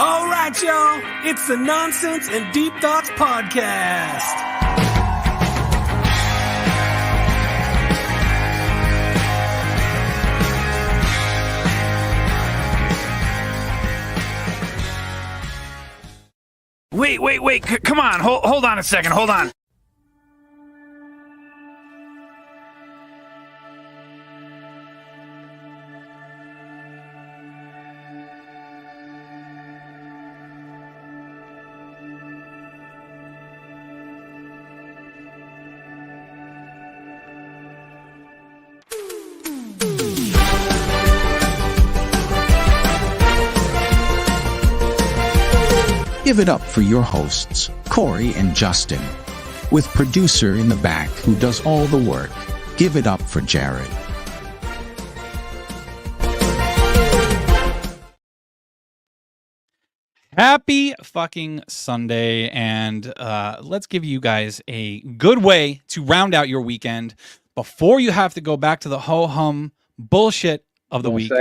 All right, y'all. It's the Nonsense and Deep Thoughts Podcast. Wait. Come on. Hold on a second. Hold on. Give it up for your hosts, Corey and Justin, with producer in the back who does all the work. Give it up for Jared. Happy fucking Sunday, and let's give you guys a good way to round out your weekend before you have to go back to the ho-hum bullshit of the week.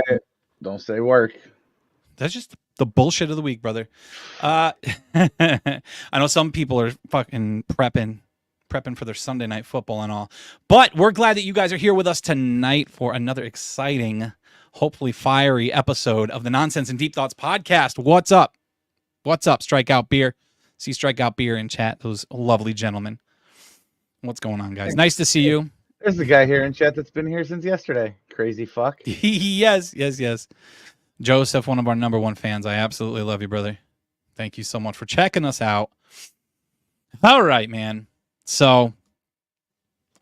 Don't say work. That's just the bullshit of the week, brother. I know some people are fucking prepping for their Sunday night football and all, but we're glad that you guys are here with us tonight for another exciting, hopefully fiery episode of the Nonsense and Deep Thoughts Podcast. What's up? Strikeout Beer. See Strikeout Beer in chat. Those lovely gentlemen. What's going on, guys? Nice to see you. There's a guy here in chat that's been here since yesterday. Crazy fuck. Yes. Joseph, one of our number one fans. I absolutely love you, brother. Thank you so much for checking us out. All right, man. So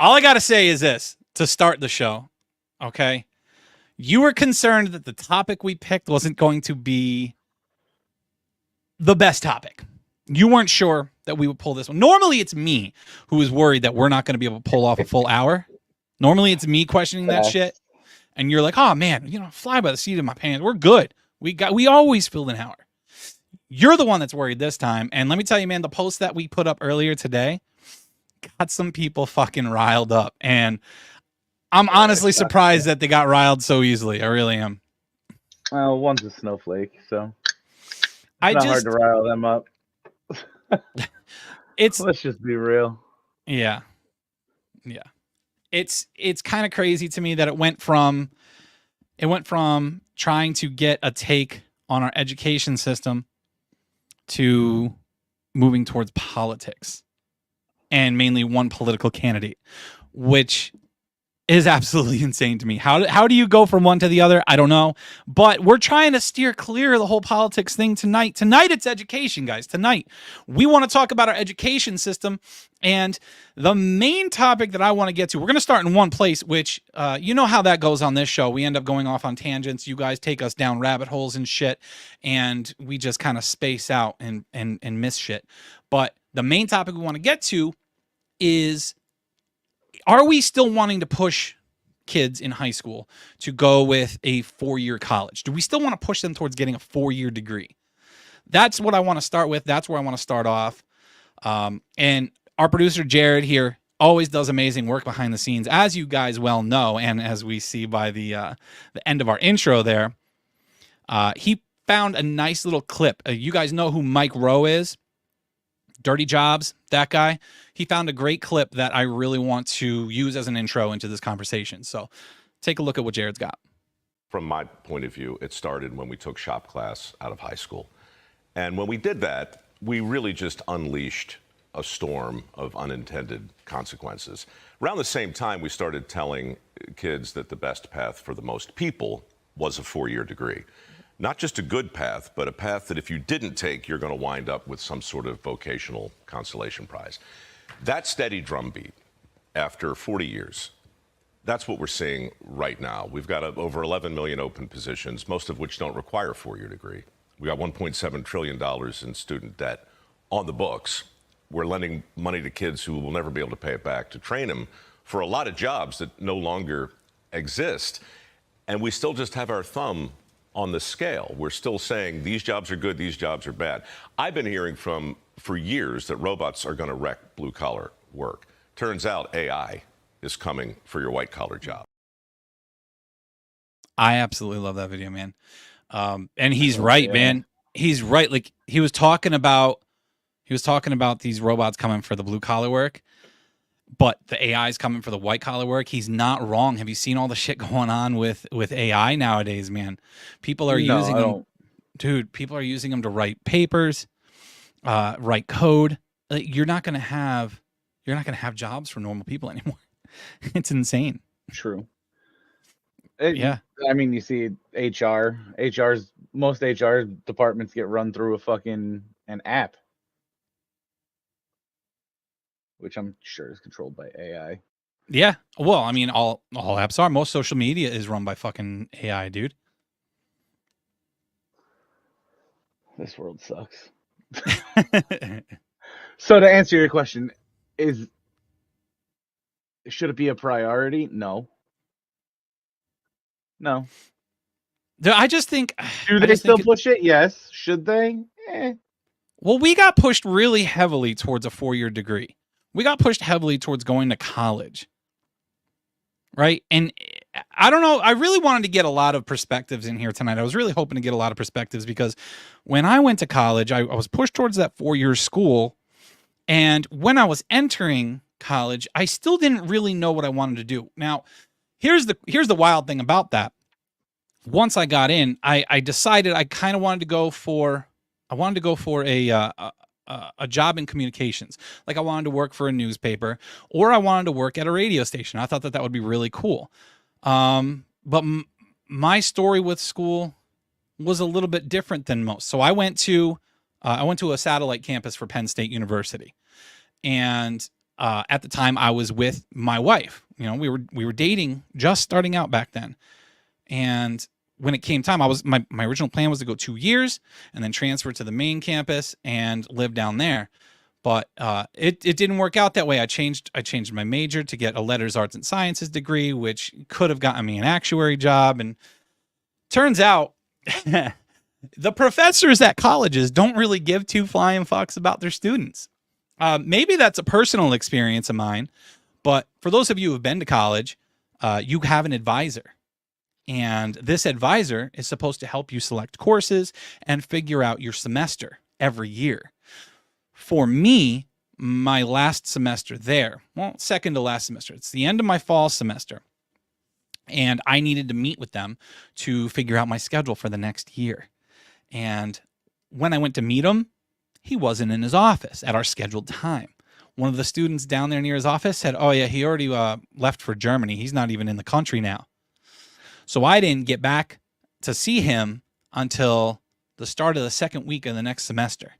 all I got to say is this to start the show. Okay. You were concerned that the topic we picked wasn't going to be the best topic. You weren't sure that we would pull this one. Normally it's me who is worried that we're not going to be able to pull off a full hour. Normally it's me questioning that shit. And you're like, oh man, fly by the seat of my pants. We're good. We always fill an hour. You're the one that's worried this time. And let me tell you, man, the post that we put up earlier today got some people fucking riled up. And I'm honestly surprised that they got riled so easily. I really am. Well, one's a snowflake, so it's not hard to rile them up. Let's just be real. Yeah. It's kind of crazy to me that it went from trying to get a take on our education system to moving towards politics and mainly one political candidate, which is absolutely insane to me. How do you go from one to the other? I don't know. But we're trying to steer clear of the whole politics thing tonight. Tonight, it's education, guys. Tonight, we want to talk about our education system. And the main topic that I want to get to, we're going to start in one place, which you know how that goes on this show. We end up going off on tangents. You guys take us down rabbit holes and shit. And we just kind of space out and miss shit. But the main topic we want to get to is, are we still wanting to push kids in high school to go with a 4-year college? Do we still want to push them towards getting a 4-year degree? That's what I want to start with. That's where I want to start off. And our producer, Jared, here always does amazing work behind the scenes, as you guys well know, and as we see by the end of our intro there. He found a nice little clip. You guys know who Mike Rowe is? Dirty Jobs, that guy. He found a great clip that I really want to use as an intro into this conversation. So take a look at what Jared's got. From my point of view, it started when we took shop class out of high school. And when we did that, we really just unleashed a storm of unintended consequences. Around the same time, we started telling kids that the best path for the most people was a 4-year degree. Not just a good path, but a path that if you didn't take, you're going to wind up with some sort of vocational consolation prize. That steady drumbeat, after 40 years, that's what we're seeing right now. We've got over 11 million open positions, most of which don't require a 4-year degree. We got $1.7 trillion in student debt on the books. We're lending money to kids who will never be able to pay it back to train them for a lot of jobs that no longer exist. And we still just have our thumb on the scale. We're still saying these jobs are good, these jobs are bad. I've been hearing for years that robots are going to wreck blue collar work. Turns out AI is coming for your white collar job. I absolutely love that video, man. And he's right, man. he's right. Like he was talking about these robots coming for the blue collar work, but the AI is coming for the white collar work. He's not wrong. Have you seen all the shit going on with AI nowadays, man? People are using them. Dude, people are using them to write papers, write code. Like, you're not gonna have jobs for normal people anymore. It's insane. True. Yeah. I mean, you see most HR departments get run through an app, which I'm sure is controlled by AI. Yeah. Well, I mean, all apps are. Most social media is run by fucking AI, dude. This world sucks. So to answer your question, should it be a priority? No. I just think. Do they still push it? Yes. Should they? Well, we got pushed really heavily towards a 4-year degree. We got pushed heavily towards going to college. Right? And I don't know. I really wanted to get a lot of perspectives in here tonight. I was really hoping to get a lot of perspectives because when I went to college, I was pushed towards that 4-year school. And when I was entering college, I still didn't really know what I wanted to do. Now, here's the wild thing about that. Once I got in, I decided I kind of wanted to go for a job in communications. Like I wanted to work for a newspaper or I wanted to work at a radio station. I thought that would be really cool. But my story with school was a little bit different than most. So I went to a satellite campus for Penn State University. And at the time I was with my wife. You know, we were dating, just starting out back then. And when it came time, my original plan was to go 2 years and then transfer to the main campus and live down there. But it didn't work out that way. I changed my major to get a letters, arts, and sciences degree, which could have gotten me an actuary job. And turns out the professors at colleges don't really give two flying fucks about their students. Maybe that's a personal experience of mine, but for those of you who have been to college, you have an advisor. And this advisor is supposed to help you select courses and figure out your semester every year. For me, my last semester there, well, second to last semester, it's the end of my fall semester. And I needed to meet with them to figure out my schedule for the next year. And when I went to meet him, he wasn't in his office at our scheduled time. One of the students down there near his office said, "Oh yeah, he already left for Germany. He's not even in the country now." So I didn't get back to see him until the start of the second week of the next semester.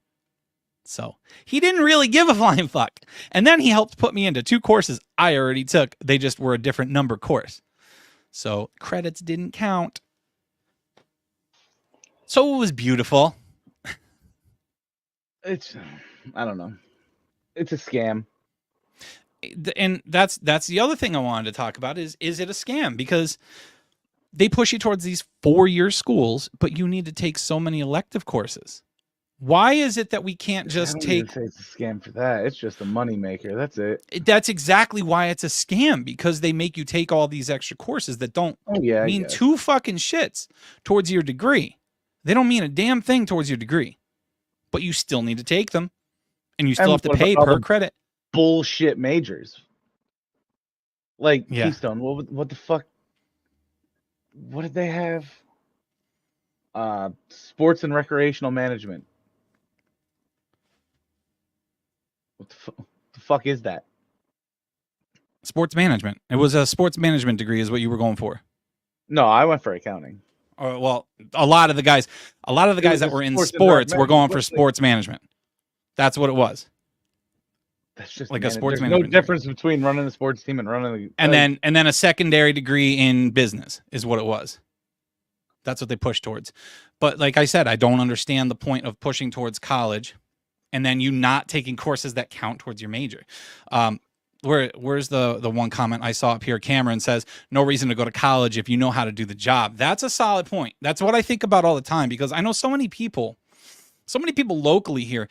So he didn't really give a flying fuck. And then he helped put me into 2 courses I already took. They just were a different number course. So credits didn't count. So it was beautiful. I don't know. It's a scam. And that's the other thing I wanted to talk about is it a scam? Because they push you towards these 4-year schools, but you need to take so many elective courses. Why is it that we can't just take... I don't even say it's a scam for that. It's just a moneymaker. That's it. That's exactly why it's a scam, because they make you take all these extra courses that don't mean 2 fucking shits towards your degree. They don't mean a damn thing towards your degree, but you still need to take them, and you still have to pay per credit. Bullshit majors. Like Keystone. What the fuck? What did they have? Sports and recreational management. What the fuck is that? Sports management. It was a sports management degree is what you were going for. No, I went for accounting. Well, a lot of the guys that were in sports were going for sports management. That's what it was. That's just like a sports management. management. No difference between running the sports team and running the... And then a secondary degree in business is what it was. That's what they push towards. But like I said, I don't understand the point of pushing towards college and then you not taking courses that count towards your major. Where's the one comment I saw up here? Cameron says, no reason to go to college if you know how to do the job. That's a solid point. That's what I think about all the time, because I know so many people locally here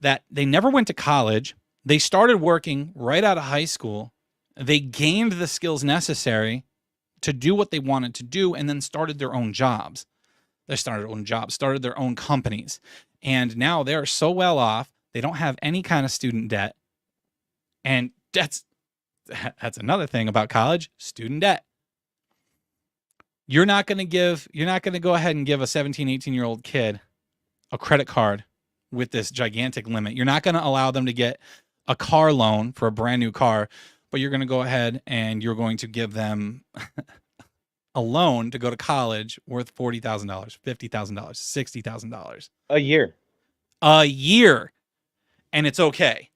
that they never went to college. They started working right out of high school. They gained the skills necessary to do what they wanted to do and then started their own jobs. They started their own jobs, started their own companies. And now they're so well off. They don't have any kind of student debt. And that's another thing about college, student debt. You're not going to go ahead and give a 17, 18-year-old kid a credit card with this gigantic limit. You're not going to allow them to get a car loan for a brand new car, but you're going to go ahead and you're going to give them a loan to go to college worth $40,000, $50,000, $60,000 a year. A year. And it's okay.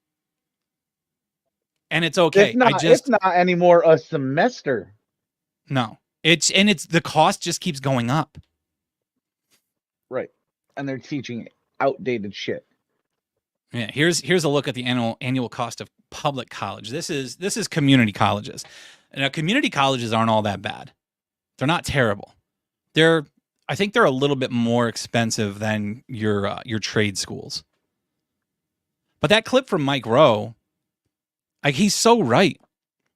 And it's okay. It's not anymore a semester. No. It's the cost just keeps going up. Right. And they're teaching outdated shit. Yeah, here's a look at the annual cost of public college. This is community colleges. Now, community colleges aren't all that bad. They're not terrible. I think they're a little bit more expensive than your trade schools. But that clip from Mike Rowe, like, he's so right.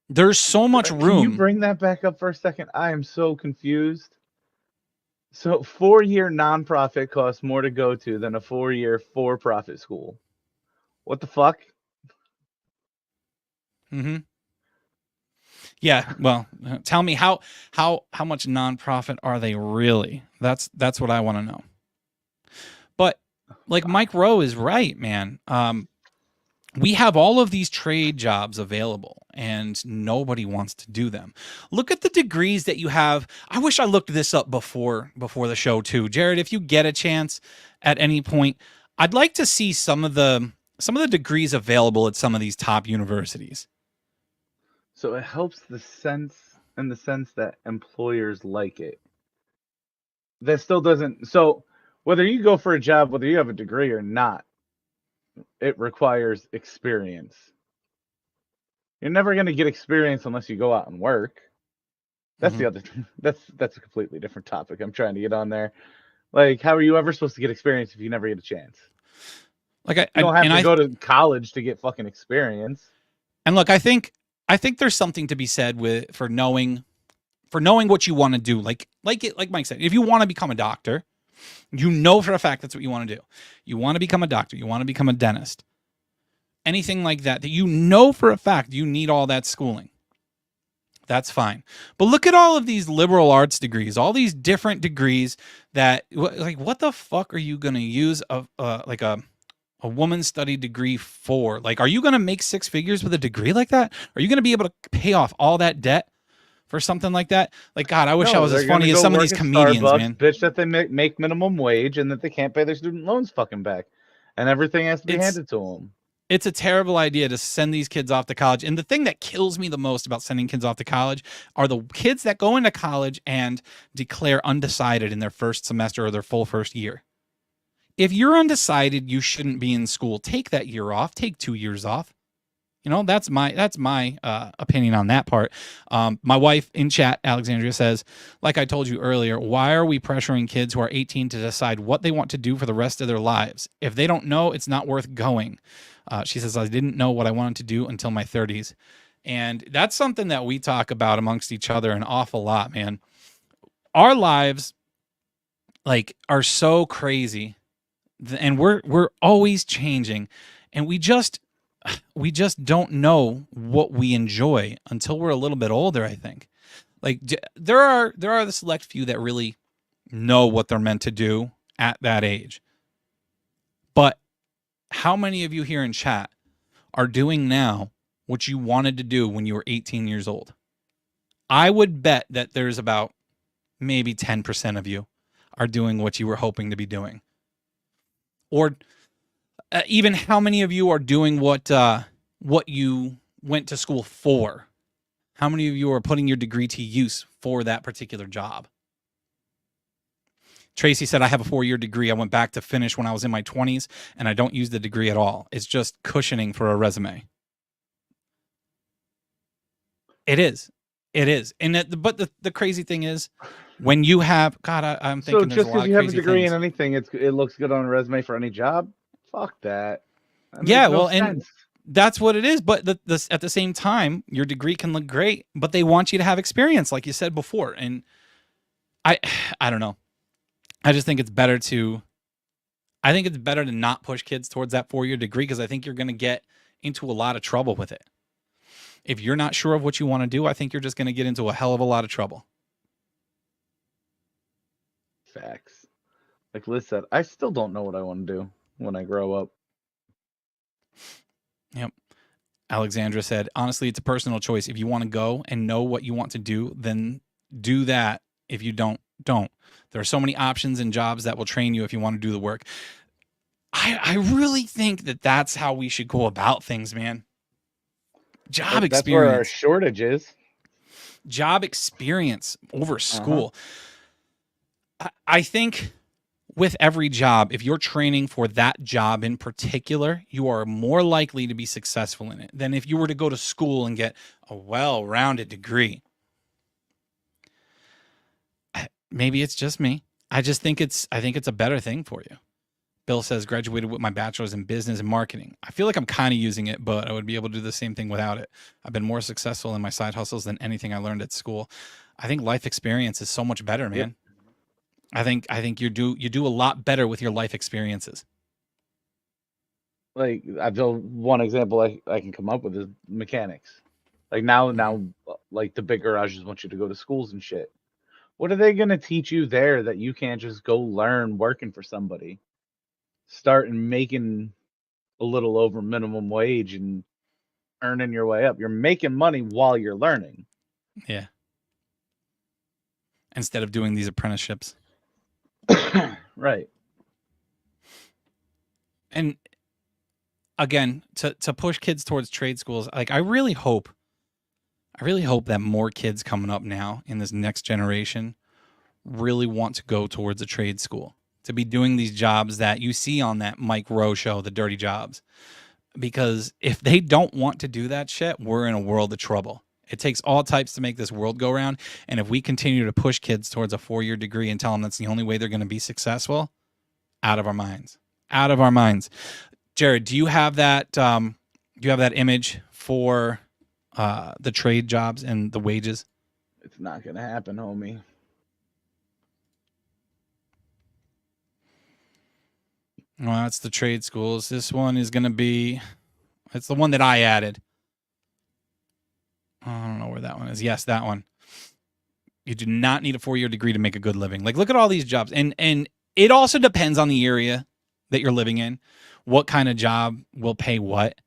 There's so much room. Can you bring that back up for a second? I am so confused. So 4-year nonprofit costs more to go to than a 4-year for-profit school. What the fuck? Mm-hmm. Yeah, well, tell me how much nonprofit are they really? That's what I want to know. But like Mike Rowe is right, man. We have all of these trade jobs available and nobody wants to do them. Look at the degrees that you have. I wish I looked this up before the show too. Jared, if you get a chance at any point, I'd like to see some of the degrees available at some of these top universities. So it helps in the sense that employers like it. That still doesn't. So whether you go for a job, whether you have a degree or not, it requires experience. You're never going to get experience unless you go out and work. That's the other. That's a completely different topic. I'm trying to get on there. Like, how are you ever supposed to get experience if you never get a chance? Like, you don't have to go to college to get fucking experience. And look, I think there's something to be said for knowing what you want to do. Like Mike said, if you want to become a doctor, you know for a fact that's what you want to do. You want to become a doctor. You want to become a dentist. Anything like that you know for a fact you need all that schooling. That's fine. But look at all of these liberal arts degrees, all these different degrees that, like, what the fuck are you going to use a woman study degree for? Like, are you going to make 6 figures with a degree like that? Are you going to be able to pay off all that debt for something like that? Like, God, I wish I was as funny as some of these comedians, Starbucks, man. Bitch that they make minimum wage and that they can't pay their student loans fucking back. And everything has to be handed to them. It's a terrible idea to send these kids off to college. And the thing that kills me the most about sending kids off to college are the kids that go into college and declare undecided in their first semester or their full first year. If you're undecided, you shouldn't be in school. Take that year off. Take 2 years off. You know, that's my opinion on that part. My wife in chat, Alexandria, says, like I told you earlier, why are we pressuring kids who are 18 to decide what they want to do for the rest of their lives? If they don't know, it's not worth going. She says, I didn't know what I wanted to do until my 30s. And that's something that we talk about amongst each other an awful lot, man. Our lives, like, are so crazy, and we're always changing, and we just don't know what we enjoy until we're a little bit older, I think. Like, there are the select few that really know what they're meant to do at that age. But how many of you here in chat are doing now what you wanted to do when you were 18 years old? I would bet that there's about maybe 10% of you are doing what you were hoping to be doing. Or even how many of you are doing what you went to school for? How many of you are putting your degree to use for that particular job? Tracy said, I have a 4-year degree. I went back to finish when I was in my 20s, and I don't use the degree at all. It's just cushioning for a resume. It is. And but the crazy thing is, when you have, God, I'm thinking there's a lot of crazy things. So just because you have a degree in anything, it looks good on a resume for any job? Fuck that. Yeah, well, and that's what it is. But at the same time, your degree can look great, but they want you to have experience, like you said before. And I don't know. I just think it's better to not push kids towards that 4-year degree, because I think you're going to get into a lot of trouble with it. If you're not sure of what you want to do, I think you're just going to get into a hell of a lot of trouble. Facts. Like Liz said, I still don't know what I want to do when I grow up. Yep. Alexandra said, honestly, it's a personal choice. If you want to go and know what you want to do, then do that. If you don't. There are so many options and jobs that will train you if you want to do the work. I really think that that's how we should go about things, man. Job experience. That's where our shortage is. Job experience over school. I think with every job, if you're training for that job in particular, you are more likely to be successful in it than if you were to go to school and get a well-rounded degree. Maybe it's just me. I think it's a better thing for you. Bill says, graduated with my bachelor's in business and marketing. I feel like I'm kind of using it, but I would be able to do the same thing without it. I've been more successful in my side hustles than anything I learned at school. I think life experience is so much better, man. Yep. I think you do a lot better with your life experiences. Like, one example I can come up with is mechanics. Like now, like the big garages want you to go to schools and shit. What are they going to teach you there that you can't just go learn working for somebody? Start making a little over minimum wage and earning your way up. You're making money while you're learning. Yeah. Instead of doing these apprenticeships. Right. And again, to push kids towards trade schools, like I really hope that more kids coming up now in this next generation really want to go towards a trade school, to be doing these jobs that you see on that Mike Rowe show, The Dirty Jobs. Because if they don't want to do that shit, we're in a world of trouble. It takes all types to make this world go round. And if we continue to push kids towards a 4-year degree and tell them that's the only way they're going to be successful, out of our minds. Out of our minds. Jared, do you have that image for the trade jobs and the wages? It's not going to happen, homie. Well, that's the trade schools. This one is going to be, it's the one that I added. I don't know where that one is. Yes, that one. You do not need a 4-year degree to make a good living. Like, look at all these jobs. And it also depends on the area that you're living in, what kind of job will pay what.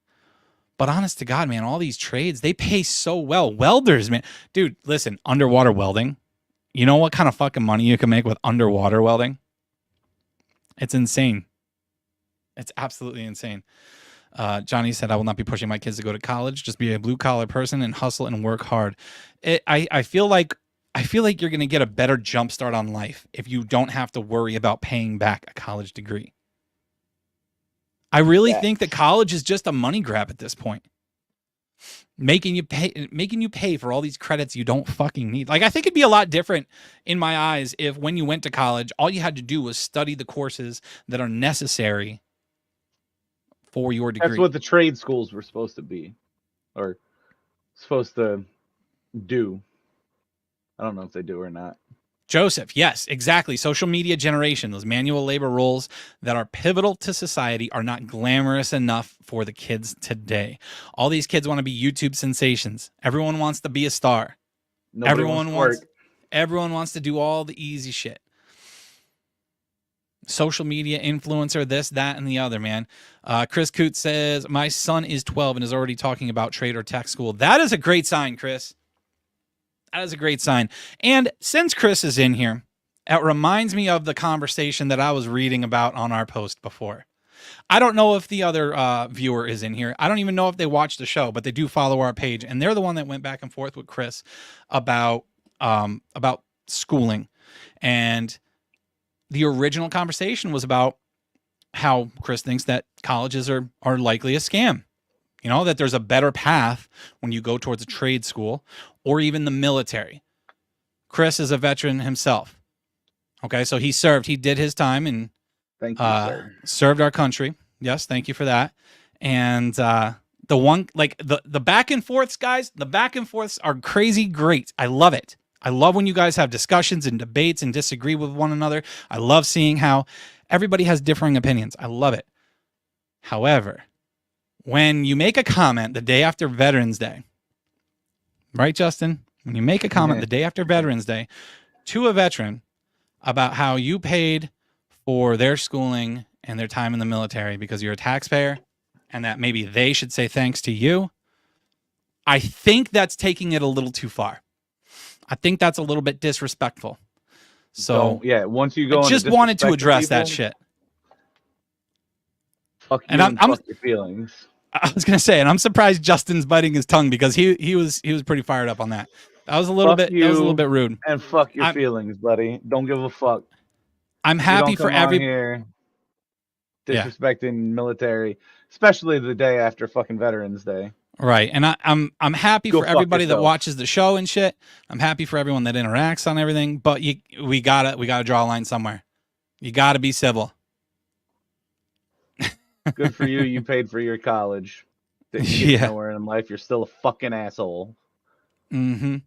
But honest to God, man, all these trades, they pay so well. Welders, man. Dude, listen, underwater welding. You know what kind of fucking money you can make with underwater welding? It's insane. It's absolutely insane. Johnny said, I will not be pushing my kids to go to college. Just be a blue-collar person and hustle and work hard. I feel like you're going to get a better jump start on life if you don't have to worry about paying back a college degree. I really think that college is just a money grab at this point. Making you pay for all these credits you don't fucking need. Like, I think it'd be a lot different in my eyes if when you went to college, all you had to do was study the courses that are necessary for your degree. That's what the trade schools were supposed to be, or supposed to do. I don't know if they do or not. Joseph, yes, exactly. Social media generation, those manual labor roles that are pivotal to society are not glamorous enough for the kids today. All these kids want to be YouTube sensations. Everyone wants to be a star. Everyone wants to do all the easy shit. Social media influencer, this, that, and the other, man. Chris Coote says, my son is 12 and is already talking about trade or tech school. That is a great sign, Chris. That is a great sign. And since Chris is in here, it reminds me of the conversation that I was reading about on our post before. I don't know if the other viewer is in here. I don't even know if they watch the show, but they do follow our page. And they're the one that went back and forth with Chris about schooling. And the original conversation was about how Chris thinks that colleges are likely a scam. You know, that there's a better path when you go towards a trade school or even the military. Chris is a veteran himself. Okay, so he did his time and thank you, sir. Served our country. Yes, thank you for that. And the one, like the back and forths, guys, the back and forths are crazy great. I love it. I love when you guys have discussions and debates and disagree with one another. I love seeing how everybody has differing opinions. I love it. However, when you make a comment the day after Veterans Day, right, Justin? When you make a comment the day after Veterans Day to a veteran about how you paid for their schooling and their time in the military because you're a taxpayer and that maybe they should say thanks to you, I think that's taking it a little too far. I think that's a little bit disrespectful. So yeah, once you go, I just wanted to address that shit. Fuck you and fuck your feelings. I was gonna say, and I'm surprised Justin's biting his tongue because he was pretty fired up on that. That was a little bit rude. And fuck your feelings, buddy. Don't give a fuck. I'm happy for every here disrespecting military, especially the day after fucking Veterans Day. Right, and I'm happy for everybody that watches the show and shit. I'm happy for everyone that interacts on everything, but we gotta draw a line somewhere. You gotta be civil. Good for you. You paid for your college. Didn't get nowhere in life. You're still a fucking asshole. Mm-hmm.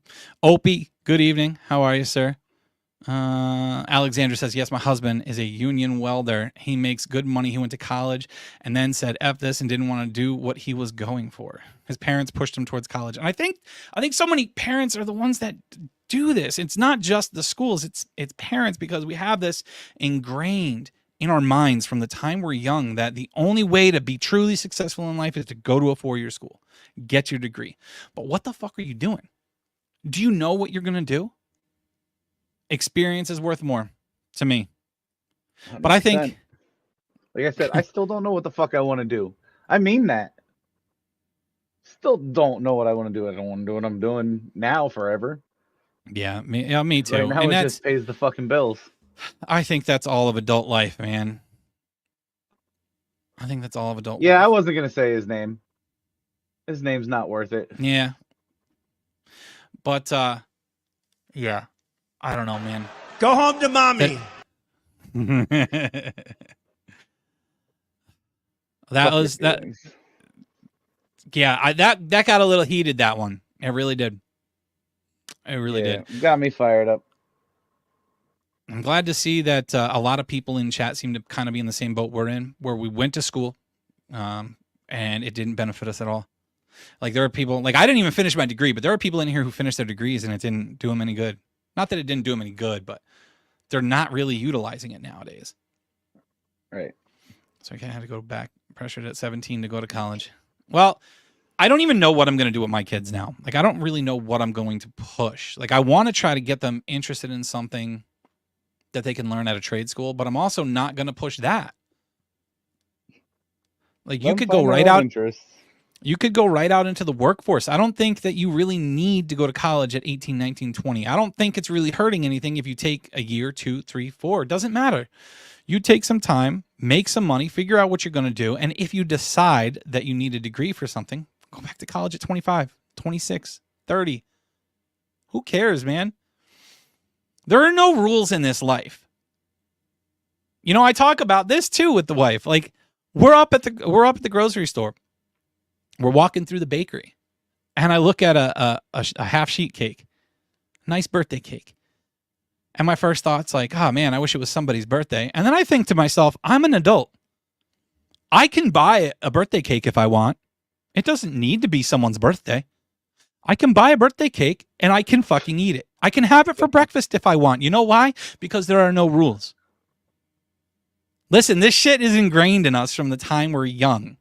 Opie, good evening. How are you, sir? Alexander says, yes, my husband is a union welder. He makes good money. He went to college and then said F this and didn't want to do what he was going for. His parents pushed him towards college. And I think so many parents are the ones that do this. It's not just the schools, it's parents, because we have this ingrained in our minds from the time we're young that the only way to be truly successful in life is to go to a 4-year school, get your degree. But what the fuck are you doing? Do you know what you're going to do? Experience is worth more to me. 100%. But I think, like I said, I still don't know what the fuck I want to do. I mean that. Still don't know what I want to do. I don't want to do what I'm doing now forever. Yeah, me too. Right now and it just pays the fucking bills. I think that's all of adult life, man. I think that's all of adult life. Yeah, I wasn't going to say his name. His name's not worth it. Yeah. But, yeah. I don't know, man. Go home to mommy. That was that. Yeah, that got a little heated. That one, it really did. It really did. Got me fired up. I'm glad to see that a lot of people in chat seem to kind of be in the same boat we're in, where we went to school, and it didn't benefit us at all. Like there are people, like I didn't even finish my degree, but there are people in here who finished their degrees and it didn't do them any good. Not that it didn't do them any good, but they're not really utilizing it nowadays. Right. So I had to go back, pressured at 17 to go to college. Well, I don't even know what I'm going to do with my kids now. Like, I don't really know what I'm going to push. Like, I want to try to get them interested in something that they can learn at a trade school, but I'm also not going to push that. Like, you could go right out. You could go right out into the workforce. I don't think that you really need to go to college at 18, 19, 20. I don't think it's really hurting anything if you take a year, 2, 3, 4. It doesn't matter. You take some time, make some money, figure out what you're going to do. And if you decide that you need a degree for something, go back to college at 25, 26, 30. Who cares, man? There are no rules in this life. You know, I talk about this too with the wife. Like, we're up at the grocery store. We're walking through the bakery, and I look at a half sheet cake, nice birthday cake. And my first thought's like, oh man, I wish it was somebody's birthday. And then I think to myself, I'm an adult. I can buy a birthday cake if I want. It doesn't need to be someone's birthday. I can buy a birthday cake and I can fucking eat it. I can have it for breakfast if I want. You know why? Because there are no rules. Listen, this shit is ingrained in us from the time we're young.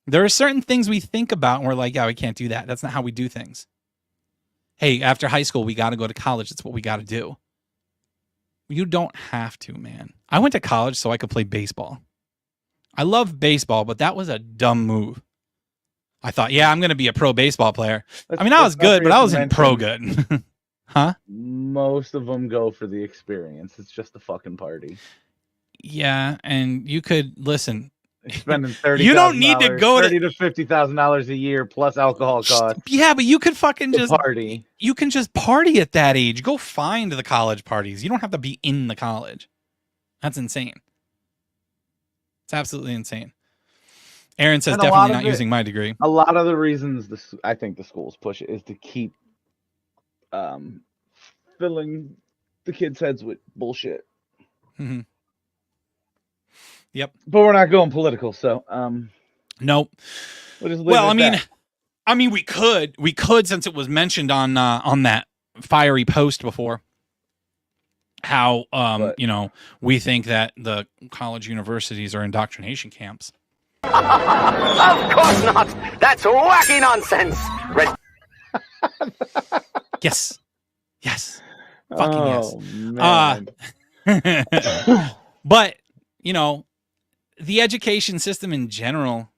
There are certain things we think about and we're like, yeah, we can't do that. That's not how we do things. Hey, after high school, we got to go to college. That's what we got to do. You don't have to, man. I went to college so I could play baseball. I love baseball, but that was a dumb move. I thought, yeah, I'm going to be a pro baseball player. I mean, I was good, but I wasn't pro good. Huh? Most of them go for the experience. It's just a fucking party. Yeah, and you could, listen. Spending $30,000. You don't need to go $30,000 to $50,000 a year plus alcohol costs. Yeah, but you could fucking just party. You can just party at that age. Go find the college parties. You don't have to be in the college. That's insane. It's absolutely insane. Aaron says definitely not using my degree. A lot of the reasons I think the schools push it is to keep filling the kids' heads with bullshit. Mm-hmm. Yep. But we're not going political, so Nope. we'll just leave Well, it at that. I mean, we could since it was mentioned on that fiery post before. How you know, we think that the college universities are indoctrination camps. Of course not. That's wacky nonsense. Yes. Fucking yes. Man. But, you know, the education system in general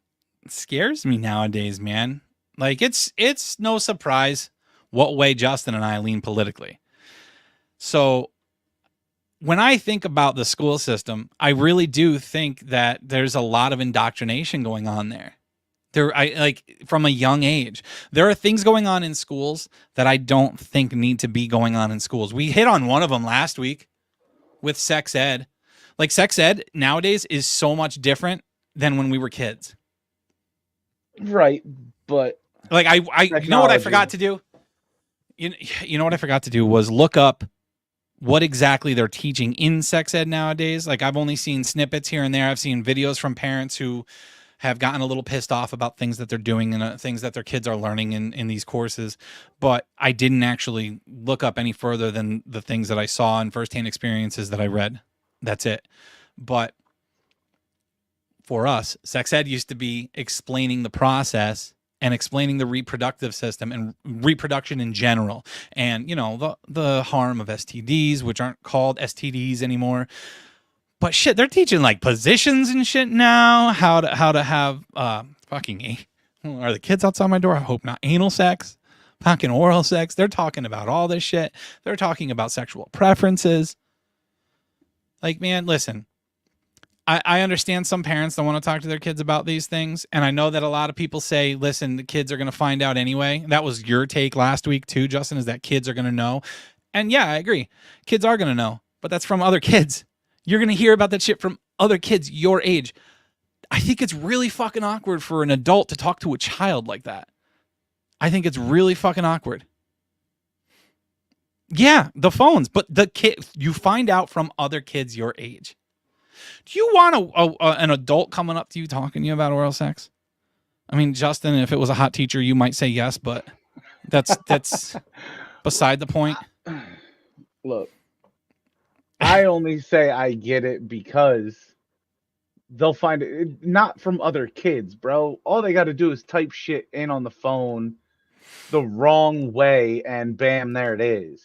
scares me nowadays, man. Like, it's no surprise what way Justin and I lean politically. So when I think about the school system, I really do think that there's a lot of indoctrination going on there. From a young age, there are things going on in schools that I don't think need to be going on in schools. We hit on one of them last week with sex ed. Like, sex ed nowadays is so much different than when we were kids. Right, but like you know what I forgot to do? You know what I forgot to do was look up what exactly they're teaching in sex ed nowadays. Like, I've only seen snippets here and there. I've seen videos from parents who have gotten a little pissed off about things that they're doing and things that their kids are learning in these courses. But I didn't actually look up any further than the things that I saw and firsthand experiences that I read. That's it. But for us, sex ed used to be explaining the process and explaining the reproductive system and reproduction in general. And, you know, the harm of STDs, which aren't called STDs anymore. But shit, they're teaching like positions and shit now. How to have are the kids outside my door? I hope not. Anal sex, fucking oral sex. They're talking about all this shit. They're talking about sexual preferences. Like, man, listen. I understand some parents don't want to talk to their kids about these things. And I know that a lot of people say, listen, the kids are going to find out anyway. That was your take last week too, Justin, is that kids are going to know. And yeah, I agree. Kids are going to know, but that's from other kids. You're going to hear about that shit from other kids your age. I think it's really fucking awkward for an adult to talk to a child like that. I think it's really fucking awkward. Yeah, the phones, but the kid, you find out from other kids your age. Do you want an adult coming up to you talking to you about oral sex? I mean, Justin, if it was a hot teacher, you might say yes, but that's beside the point. Look, I only say I get it because they'll find it not from other kids, bro. All they got to do is type shit in on the phone the wrong way, and bam, there it is.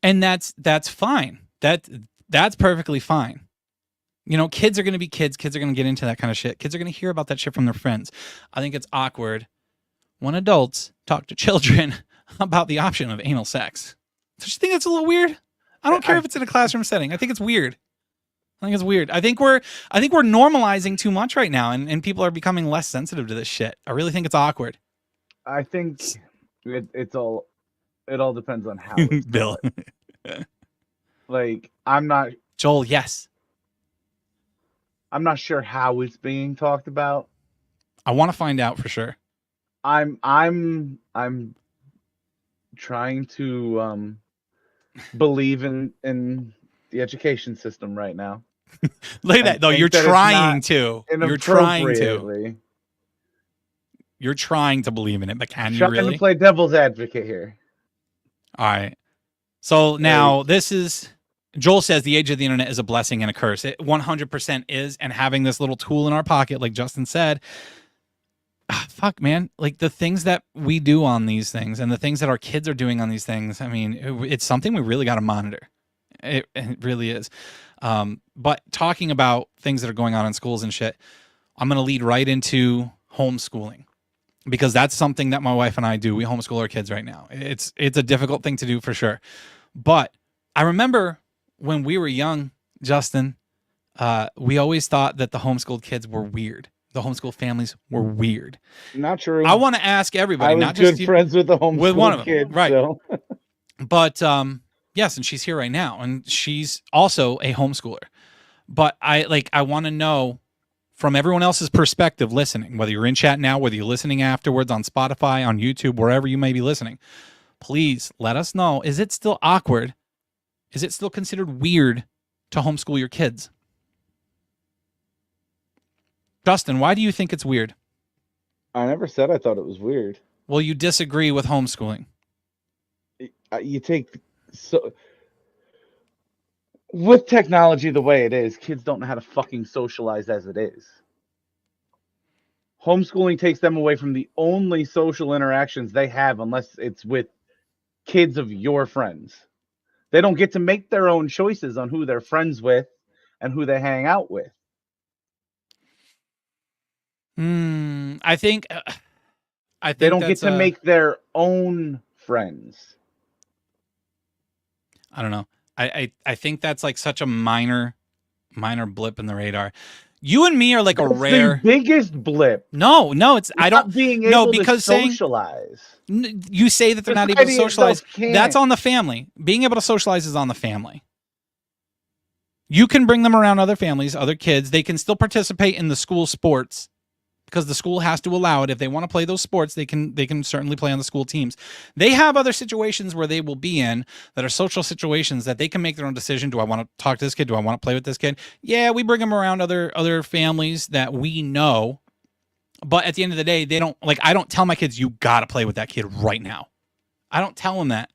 And that's fine. That's perfectly fine. You know, kids are going to be kids. Kids are going to get into that kind of shit. Kids are going to hear about that shit from their friends. I think it's awkward when adults talk to children about the option of anal sex. Don't you think that's a little weird? I don't care if it's in a classroom setting. I think it's weird. I think it's weird. I think we're normalizing too much right now, and people are becoming less sensitive to this shit. I really think it's awkward. I think it all depends on how it's Bill. Like, I'm not Joel, yes. I'm not sure how it's being talked about. I want to find out for sure. I'm trying to believe in the education system right now. Look at that. Though you're trying to. You're trying to. You're trying to believe in it, but can you really? Trying to play devil's advocate here. All right. So now this is Joel says the age of the internet is a blessing and a curse. It 100% is, and having this little tool in our pocket, like Justin said, fuck, man. Like, the things that we do on these things and the things that our kids are doing on these things, I mean, it's something we really got to monitor. It really is. But talking about things that are going on in schools and shit, I'm going to lead right into homeschooling, because that's something that my wife and I do. We homeschool our kids right now. It's a difficult thing to do for sure. But I remember when we were young, Justin, we always thought that the homeschooled kids were weird. The homeschool families were weird. Not true. I want to ask everybody. I was not good just friends with the homeschool with one of them, kids, right? So. But yes, and she's here right now, and she's also a homeschooler. But I want to know from everyone else's perspective, listening, whether you're in chat now, whether you're listening afterwards on Spotify, on YouTube, wherever you may be listening. Please let us know. Is it still awkward Is it still considered weird to homeschool your kids? Dustin, why do you think it's weird? I never said I thought it was weird. Well, you disagree with homeschooling. You take so with technology the way it is, kids don't know how to fucking socialize as it is. Homeschooling takes them away from the only social interactions they have unless it's with kids of your friends. They don't get to make their own choices on who they're friends with and who they hang out with. I think they don't get to make their own friends. I don't know. I think that's like such a minor blip in the radar. You and me are like a rare the biggest blip. No, it's I don't being able because to socialize. You say that they're not able to socialize. That's on the family. Being able to socialize is on the family. You can bring them around other families, other kids. They can still participate in the school sports because the school has to allow it. If they want to play those sports, they can certainly play on the school teams. They have other situations where they will be in that are social situations that they can make their own decision. Do I want to talk to this kid? Do I want to play with this kid? Yeah, we bring them around other families that we know. But at the end of the day, they don't I don't tell my kids, you got to play with that kid right now. I don't tell them that.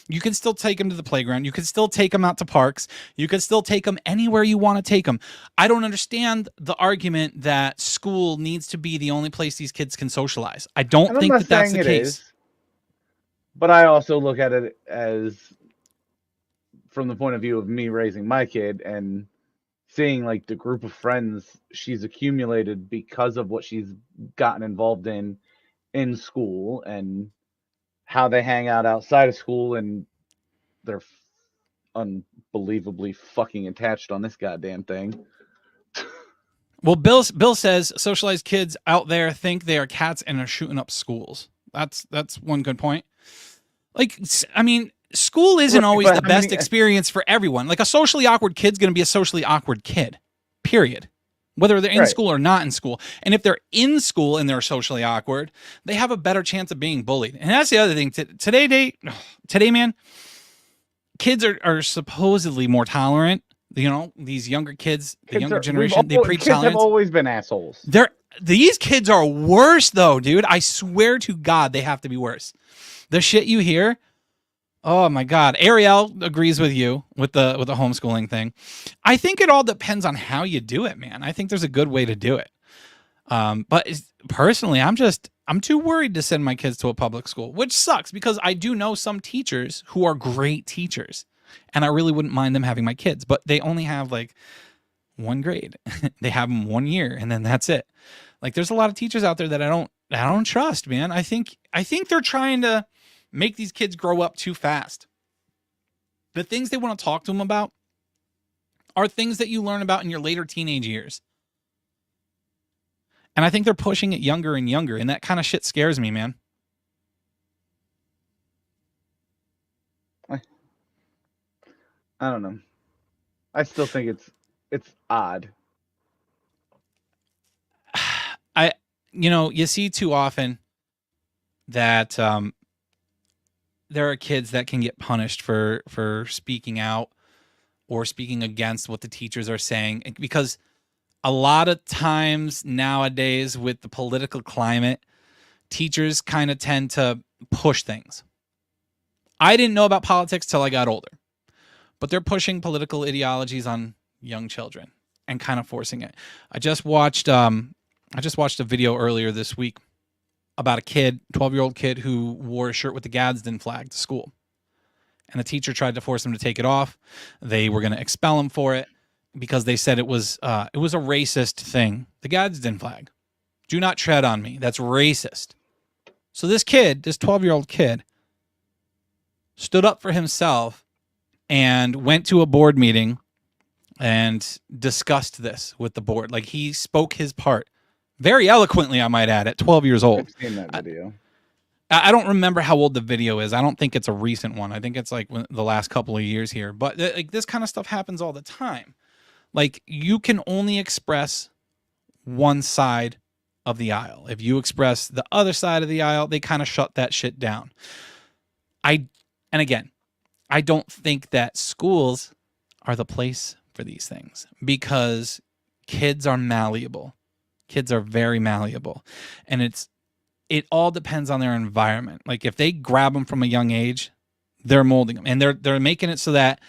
You can still take them to the playground. You can still take them out to parks. You can still take them anywhere you want to take them. I don't understand the argument that school needs to be the only place these kids can socialize. I don't think that that's the case. But I also look at it as from the point of view of me raising my kid and seeing like the group of friends she's accumulated because of what she's gotten involved in school and how they hang out outside of school, and they're unbelievably fucking attached on this goddamn thing. Well, Bill says socialized kids out there think they are cats and are shooting up schools. That's one good point. Like, I mean, school isn't always the best experience for everyone. Like, a socially awkward kid's going to be a socially awkward kid, period. Whether they're in school or not in school. And if they're in school and they're socially awkward, they have a better chance of being bullied. And that's the other thing. Today, man, kids are supposedly more tolerant. You know, these younger kids, the younger generation, they preach tolerance. Kids have always been assholes. These kids are worse, though, dude. I swear to God, they have to be worse. The shit you hear. Oh my God. Ariel agrees with you with the homeschooling thing. I think it all depends on how you do it, man. I think there's a good way to do it. But personally, I'm too worried to send my kids to a public school, which sucks because I do know some teachers who are great teachers and I really wouldn't mind them having my kids, but they only have like one grade. They have them 1 year and then that's it. Like, there's a lot of teachers out there that I don't trust, man. I think they're trying to make these kids grow up too fast. The things they want to talk to them about are things that you learn about in your later teenage years. And I think they're pushing it younger and younger, and that kind of shit scares me, man. I don't know. I still think it's odd. You see too often that there are kids that can get punished for speaking out or speaking against what the teachers are saying, because a lot of times nowadays with the political climate, teachers kind of tend to push things. I didn't know about politics till I got older, but they're pushing political ideologies on young children and kind of forcing it. I just watched a video earlier this week about a kid, 12-year-old kid, who wore a shirt with the Gadsden flag to school. And the teacher tried to force him to take it off. They were going to expel him for it because they said it was a racist thing. The Gadsden flag. Do not tread on me. That's racist. So this 12-year-old kid, stood up for himself and went to a board meeting and discussed this with the board. Like, he spoke his part. Very eloquently, I might add, at 12 years old. I've seen that video. I don't remember how old the video is. I don't think it's a recent one. I think it's like the last couple of years here. But like, this kind of stuff happens all the time. Like, you can only express one side of the aisle. If you express the other side of the aisle, they kind of shut that shit down. And again, I don't think that schools are the place for these things because kids are malleable. Kids are very malleable. And it all depends on their environment. Like if they grab them from a young age, they're molding them. And they're making it so that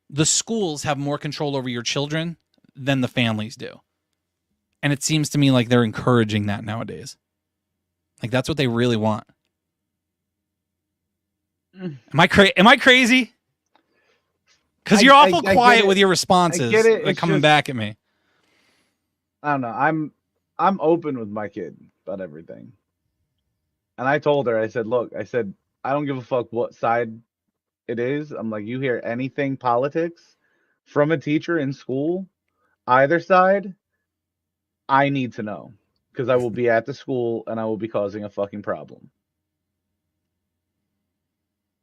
the schools have more control over your children than the families do. And it seems to me like they're encouraging that nowadays. Like that's what they really want. Am I crazy? Because you're awful quiet with your responses. I get it. Like coming back at me. I don't know. I'm open with my kid about everything. And I told her, I said, look, I don't give a fuck what side it is. I'm like, you hear anything politics from a teacher in school, either side, I need to know. Because I will be at the school and I will be causing a fucking problem.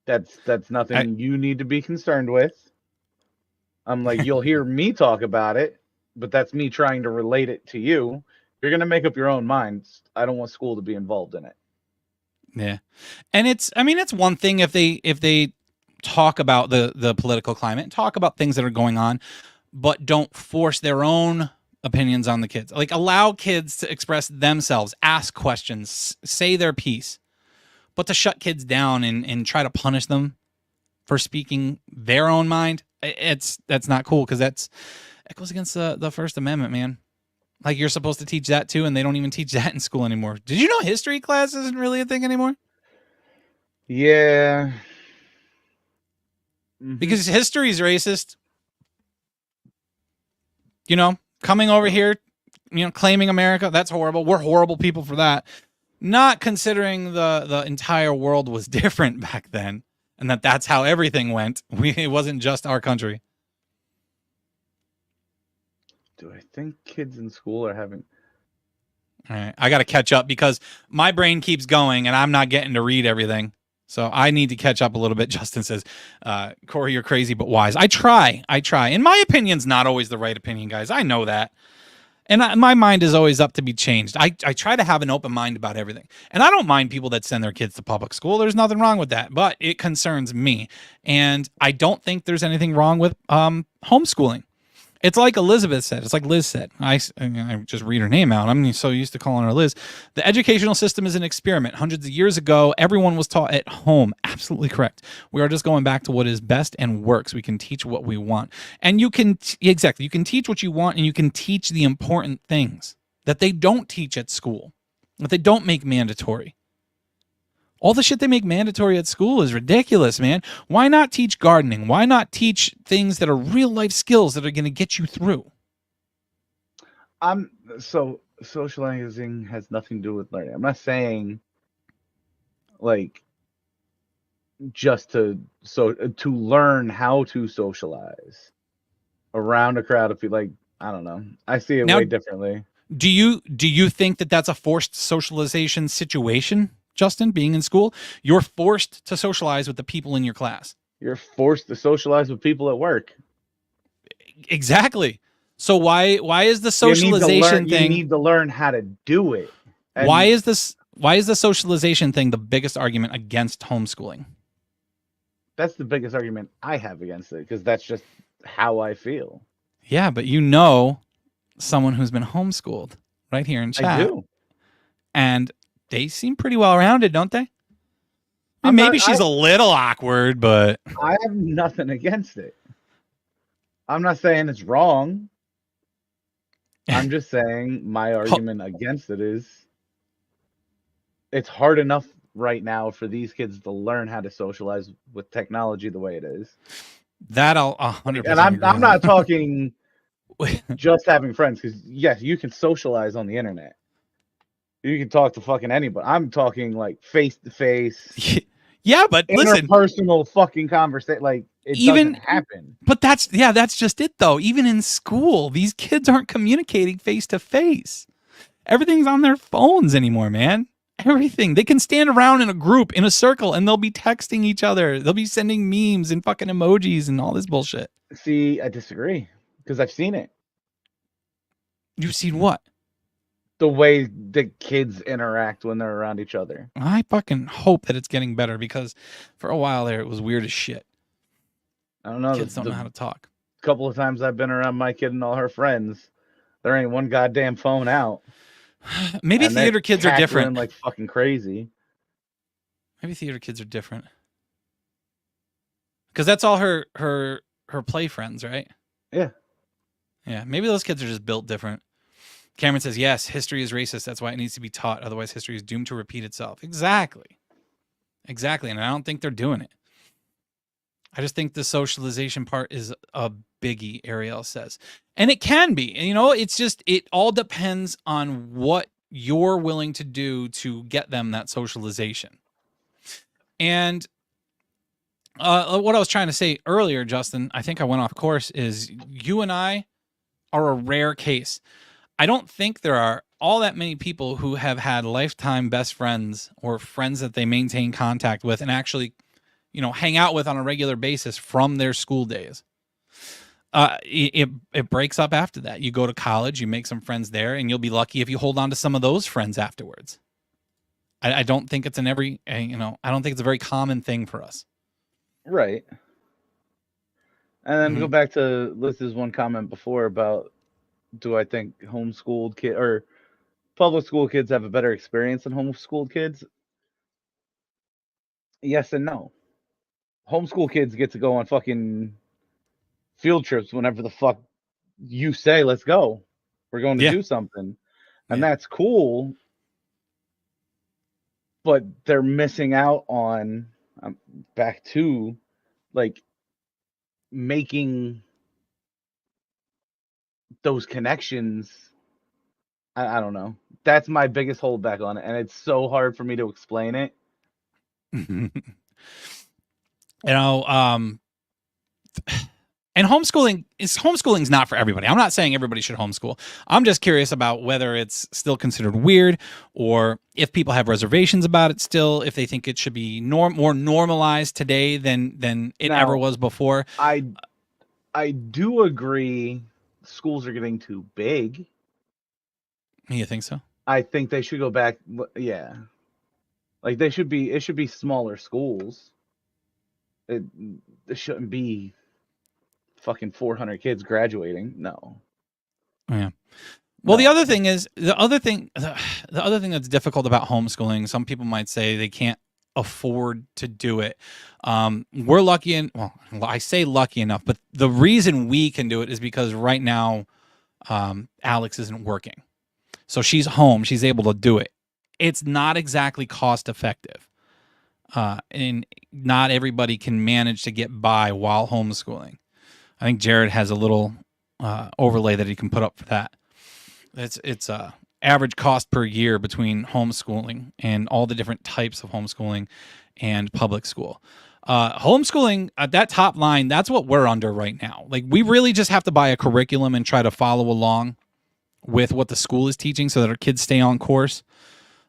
That's nothing you need to be concerned with. I'm like, you'll hear me talk about it, but that's me trying to relate it to you. You're going to make up your own mind. I don't want school to be involved in it. Yeah. And it's one thing if they talk about the political climate, talk about things that are going on, but don't force their own opinions on the kids. Like allow kids to express themselves, ask questions, say their piece. But to shut kids down and try to punish them for speaking their own mind, that's not cool because it goes against the First Amendment, man. Like you're supposed to teach that too, and they don't even teach that in school anymore. Did you know history class isn't really a thing anymore? Yeah. Because history is racist. You know, coming over here, claiming America, that's horrible. We're horrible people for that. Not considering the entire world was different back then and that's how everything went. It wasn't just our country. Do I think kids in school are having... All right, I got to catch up because my brain keeps going and I'm not getting to read everything. So I need to catch up a little bit. Justin says, Corey, you're crazy but wise. I try. And my opinion's not always the right opinion, guys. I know that. And my mind is always up to be changed. I try to have an open mind about everything. And I don't mind people that send their kids to public school. There's nothing wrong with that. But it concerns me. And I don't think there's anything wrong with homeschooling. It's like Elizabeth said. It's like Liz said. I just read her name out. I'm so used to calling her Liz. The educational system is an experiment. Hundreds of years ago, everyone was taught at home. Absolutely correct. We are just going back to what is best and works. We can teach what we want. And you can, exactly, you can teach what you want and you can teach the important things that they don't teach at school, that they don't make mandatory. All the shit they make mandatory at school is ridiculous, man. Why not teach gardening? Why not teach things that are real life skills that are going to get you through? So socializing has nothing to do with learning. I'm not saying like just to learn how to socialize around a crowd of people. Like, I don't know. I see it way differently. Do you think that that's a forced socialization situation? Justin, being in school, you're forced to socialize with the people in your class. You're forced to socialize with people at work. Exactly. So why is the socialization thing? You need to learn how to do it. And why is the socialization thing the biggest argument against homeschooling? That's the biggest argument I have against it because that's just how I feel. Yeah, but someone who's been homeschooled right here in chat. I do. And they seem pretty well rounded, don't they? Maybe she's a little awkward, but I have nothing against it. I'm not saying it's wrong. I'm just saying my argument against it is it's hard enough right now for these kids to learn how to socialize with technology the way it is. That I'll 100%. And I'm not talking just having friends because yes, you can socialize on the internet. You can talk to fucking anybody. I'm talking like face to face. Yeah, but listen, personal fucking conversation. Like it doesn't happen. But that's just it though. Even in school, these kids aren't communicating face to face. Everything's on their phones anymore, man. Everything. They can stand around in a group, in a circle, and they'll be texting each other. They'll be sending memes and fucking emojis and all this bullshit. See, I disagree because I've seen it. You've seen what? The way the kids interact when they're around each other. I fucking hope that it's getting better because for a while there it was weird as shit. I don't know. Kids don't know how to talk. Couple of times I've been around my kid and all her friends, there ain't one goddamn phone out. Maybe And theater they're kids are different. cackling like fucking crazy. Maybe theater kids are different. Because that's all her play friends, right? Yeah. Yeah, maybe those kids are just built different. Cameron says, yes, history is racist. That's why it needs to be taught. Otherwise, history is doomed to repeat itself. Exactly. And I don't think they're doing it. I just think the socialization part is a biggie, Ariel says. And it can be. And, it's just, it all depends on what you're willing to do to get them that socialization. And what I was trying to say earlier, Justin, I think I went off course, is you and I are a rare case. I don't think there are all that many people who have had lifetime best friends or friends that they maintain contact with and actually hang out with on a regular basis from their school days. It breaks up after that. You go to college, you make some friends there, and you'll be lucky if you hold on to some of those friends afterwards. I don't think it's I don't think it's a very common thing for us. Right. And then go back to Liz's one comment before about, do I think homeschooled kid or public school kids have a better experience than homeschooled kids? Yes and no. Homeschool kids get to go on fucking field trips whenever the fuck you say, let's go. We're going to do something. And that's cool. But they're missing out on, back to, like, making those connections. I don't know. That's my biggest holdback on it. And it's so hard for me to explain it. And homeschooling's not for everybody. I'm not saying everybody should homeschool. I'm just curious about whether it's still considered weird, or if people have reservations about it still, if they think it should be more normalized today than it ever was before. I do agree schools are getting too big. You think so? I think they should go back. Yeah. Like it should be smaller schools. It shouldn't be fucking 400 kids graduating. No. Yeah. Well, the other thing that's difficult about homeschooling, some people might say they can't afford to do it. We're lucky, I say lucky enough, but the reason we can do it is because right now Alex isn't working. So she's home. She's able to do it. It's not exactly cost effective. And not everybody can manage to get by while homeschooling. I think Jared has a little overlay that he can put up for that. It's average cost per year between homeschooling and all the different types of homeschooling and public school. Homeschooling at that top line, that's what we're under right now. Like, we really just have to buy a curriculum and try to follow along with what the school is teaching so that our kids stay on course.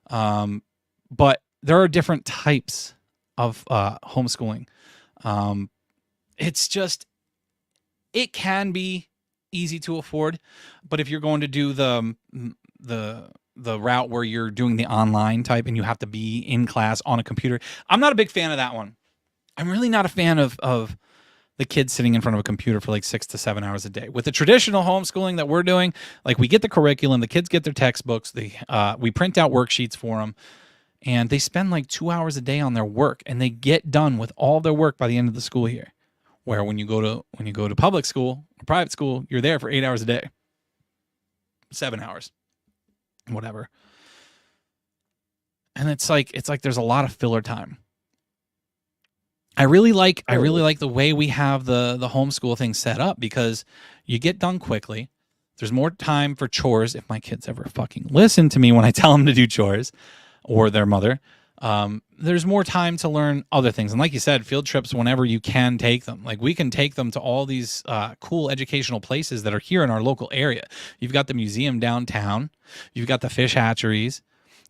But there are different types of homeschooling. It's just, it can be easy to afford, but if you're going to do the route where you're doing the online type and you have to be in class on a computer, I'm not a big fan of that one. I'm really not a fan of the kids sitting in front of a computer for like 6 to 7 hours a day. With the traditional homeschooling that we're doing, like, we get the curriculum, the kids get their textbooks, we print out worksheets for them, and they spend like 2 hours a day on their work, and they get done with all their work by the end of the school year. Where when you go to public school or private school, you're there for 8 hours a day, 7 hours, whatever. And it's like there's a lot of filler time. I really like the way we have the homeschool thing set up, because you get done quickly. There's more time for chores, if my kids ever fucking listen to me when I tell them to do chores, or their mother. There's more time to learn other things. And like you said, field trips whenever you can take them. Like, we can take them to all these cool educational places that are here in our local area. You've got the museum downtown. You've got the fish hatcheries.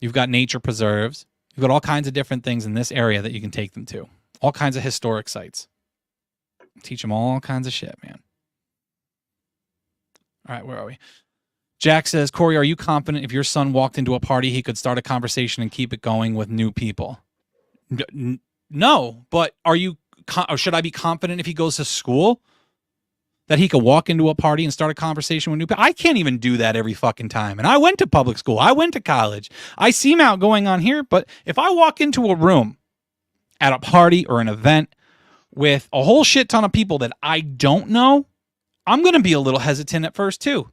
You've got nature preserves. You've got all kinds of different things in this area that you can take them to. All kinds of historic sites. Teach them all kinds of shit, man. All right, where are we? Jack says, Corey, are you confident if your son walked into a party, he could start a conversation and keep it going with new people? No, but are you or should I be confident if he goes to school that he could walk into a party and start a conversation with new people? I can't even do that every fucking time. And I went to public school. I went to college. I seem outgoing on here, but if I walk into a room at a party or an event with a whole shit ton of people that I don't know, I'm going to be a little hesitant at first too.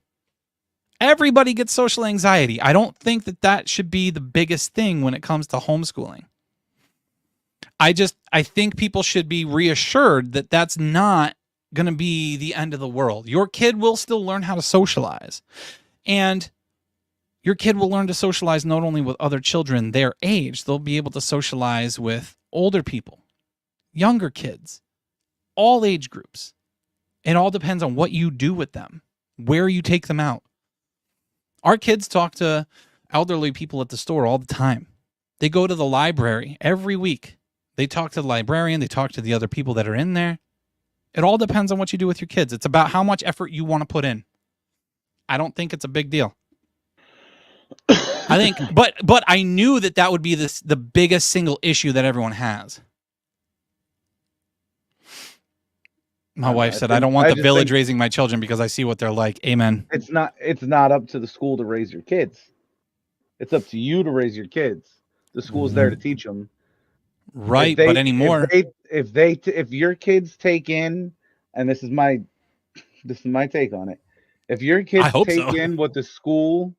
Everybody gets social anxiety. I don't think that should be the biggest thing when it comes to homeschooling. I think people should be reassured that that's not going to be the end of the world. Your kid will still learn how to socialize. And your kid will learn to socialize not only with other children their age, they'll be able to socialize with older people, younger kids, all age groups. It all depends on what you do with them, where you take them out. Our kids talk to elderly people at the store all the time. They go to the library every week. They talk to the librarian. They talk to the other people that are in there. It all depends on what you do with your kids. It's about how much effort you want to put in. I don't think it's a big deal. I think, but I knew that would be the biggest single issue that everyone has. My wife said, I don't want the village raising my children because I see what they're like. Amen. It's not up to the school to raise your kids. It's up to you to raise your kids. The school's there to teach them. Right, but anymore. If your kids take in, and this is my take on it. If your kids take in what the school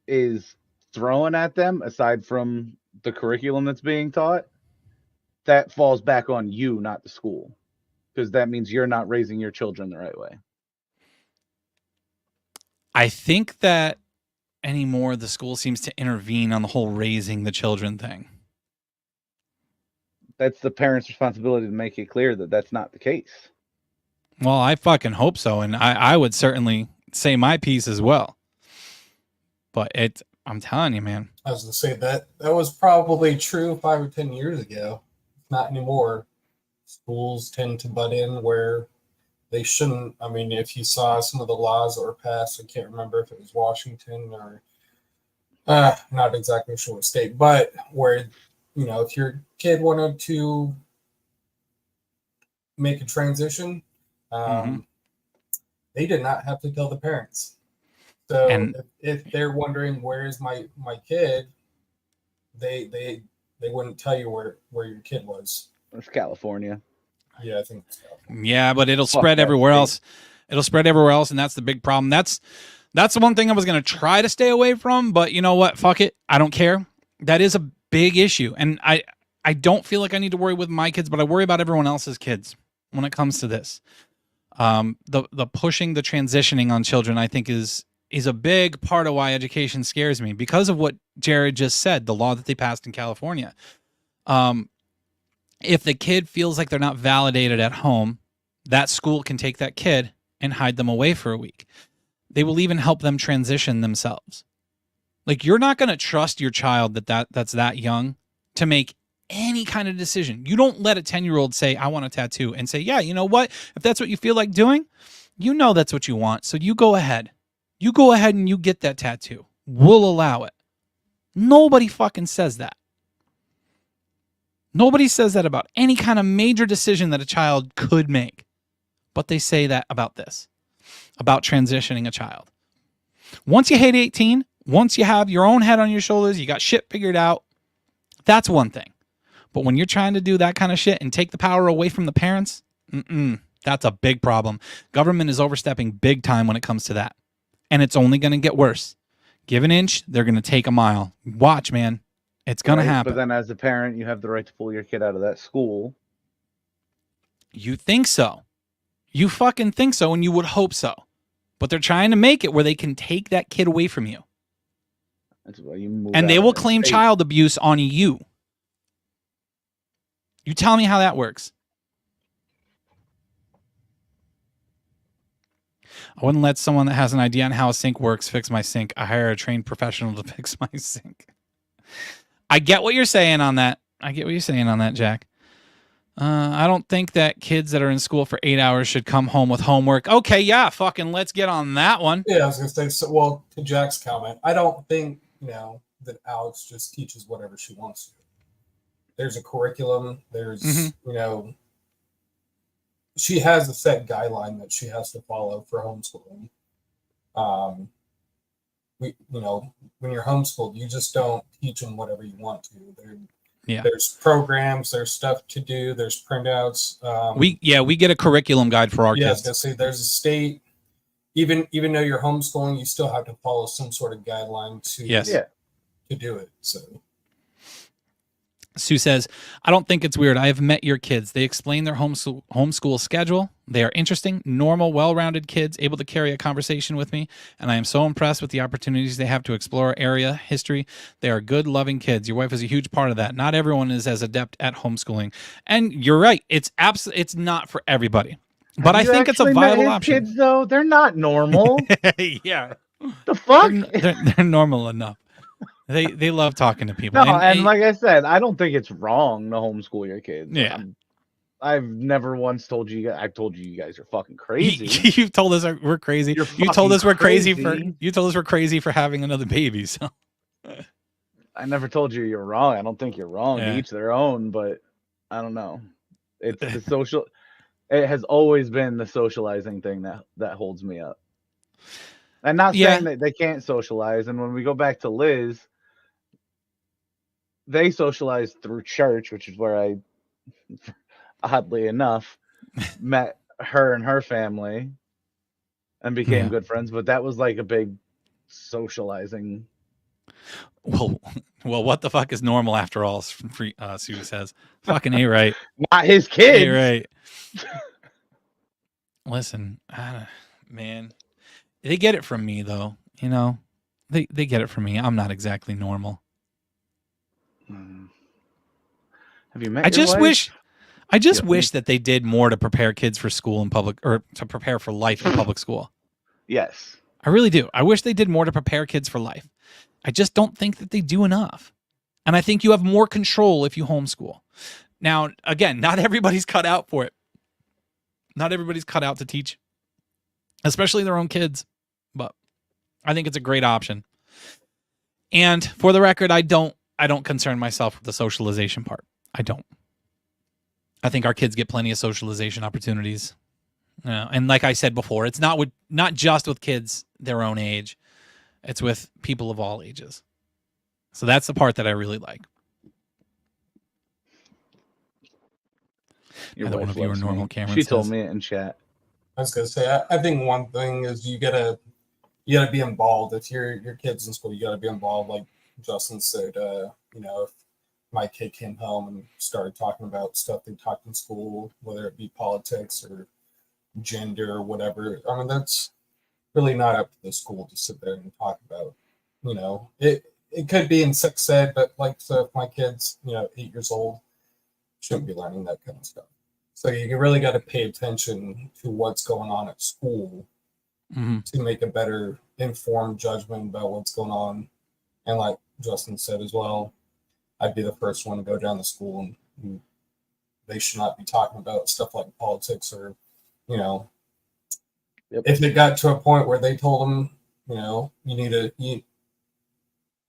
is throwing at them, aside from the curriculum that's being taught, that falls back on you, not the school. Because that means you're not raising your children the right way. I think that anymore the school seems to intervene on the whole raising the children thing. That's the parents' responsibility to make it clear that that's not the case. Well, I fucking hope so. And I would certainly say my piece as well. But I'm telling you, man. I was going to say that was probably true 5 or 10 years ago. Not anymore. Schools tend to butt in where they shouldn't. I mean, if you saw some of the laws that were passed, I can't remember if it was Washington or not exactly sure what state, but where, if your kid wanted to make a transition, they did not have to tell the parents. So if they're wondering where's my kid, they wouldn't tell you where your kid was. It's California. Yeah, I think it's California. Yeah, but it'll spread everywhere else. It'll spread everywhere else, and that's the big problem. That's the one thing I was going to try to stay away from, but you know what? Fuck it. I don't care. That is a big issue, and I don't feel like I need to worry with my kids, but I worry about everyone else's kids when it comes to this. The pushing, the transitioning on children, I think is a big part of why education scares me because of what Jared just said, the law that they passed in California. If the kid feels like they're not validated at home, that school can take that kid and hide them away for a week. They will even help them transition themselves. Like, you're not going to trust your child that's that young to make any kind of decision. You don't let a 10-year-old say, I want a tattoo, and say, yeah, you know what? If that's what you feel like doing, that's what you want. So you go ahead. You go ahead and you get that tattoo. We'll allow it. Nobody fucking says that. Nobody says that about any kind of major decision that a child could make. But they say that about this, about transitioning a child. Once you hit 18, once you have your own head on your shoulders, you got shit figured out, that's one thing. But when you're trying to do that kind of shit and take the power away from the parents, that's a big problem. Government is overstepping big time when it comes to that. And it's only going to get worse. Give an inch, they're going to take a mile. Watch, man. It's going to happen. But then as a parent, you have the right to pull your kid out of that school. You think so. You fucking think so, and you would hope so. But they're trying to make it where they can take that kid away from you. That's why you move and they will claim child abuse on you. You tell me how that works. I wouldn't let someone that has an idea on how a sink works fix my sink. I hire a trained professional to fix my sink. I get what you're saying on that. Jack. I don't think that kids that are in school for 8 hours should come home with homework. Okay, yeah, fucking let's get on that one. Yeah, I was going to say, so, to Jack's comment, I don't think, that Alex just teaches whatever she wants to. there's a curriculum. There's Mm-hmm. you know, she has a set guideline that she has to follow for homeschooling. You know, when you're homeschooled, you just don't teach them whatever you want to. There's programs, there's stuff to do, there's printouts. We get a curriculum guide for our I was kids. gonna say there's a state. Even though you're homeschooling, you still have to follow some sort of guideline to do it. So Sue says, I don't think it's weird. I have met your kids. They explain their homeschool schedule. They are interesting, normal, well-rounded kids, able to carry a conversation with me, and I am so impressed with the opportunities they have to explore area, history. They are good, loving kids. Your wife is a huge part of that. Not everyone is as adept at homeschooling. And you're right. It's not for everybody. But I think it's a viable option. Kids, though, they're not normal. Yeah. The fuck? They're normal enough. They love talking to people. No, and like I said, I don't think it's wrong to homeschool your kids. Yeah. I've never once told you. I've told you guys are fucking crazy. You've told us we're crazy. You told us we're crazy for having another baby. So I never told you you're wrong. I don't think you're wrong. Yeah. Each their own, but I don't know. It's the social. It has always been the socializing thing that holds me up. I'm not saying that they can't socialize. And when we go back to Liz, they socialized through church, which is where I, oddly enough, met her and her family and became good friends. But that was like a big socializing. Well, what the fuck is normal after all? Sue says, "Fucking A right." Not his kids. Right. Listen, man, they get it from me though. You know, they get it from me. I'm not exactly normal. Have you met? I just wish that they did more to prepare kids for school in public, or to prepare for life in public school. Yes, I really do. I wish they did more to prepare kids for life. I just don't think that they do enough. And I think you have more control if you homeschool. Now, again, not everybody's cut out for it. Not everybody's cut out to teach, especially their own kids. But I think it's a great option. And for the record, I don't concern myself with the socialization part. I don't. I think our kids get plenty of socialization opportunities. And like I said before, it's not just with kids their own age. It's with people of all ages. So that's the part that I really like. Your wife one of you are loves normal, me. Cameron She says. told me it in chat. I was gonna say, I think one thing is you gotta be involved. If your kid's in school, you gotta be involved. Like Justin said, if my kid came home and started talking about stuff they talked in school, whether it be politics or gender or whatever, I mean, that's really not up to the school to sit there and talk about. It could be in sex ed, but so if my kid's 8 years old, shouldn't be learning that kind of stuff. So you really got to pay attention to what's going on at school to make a better informed judgment about what's going on. And like Justin said as well, I'd be the first one to go down to school and they should not be talking about stuff like politics or, if it got to a point where they told them, you need to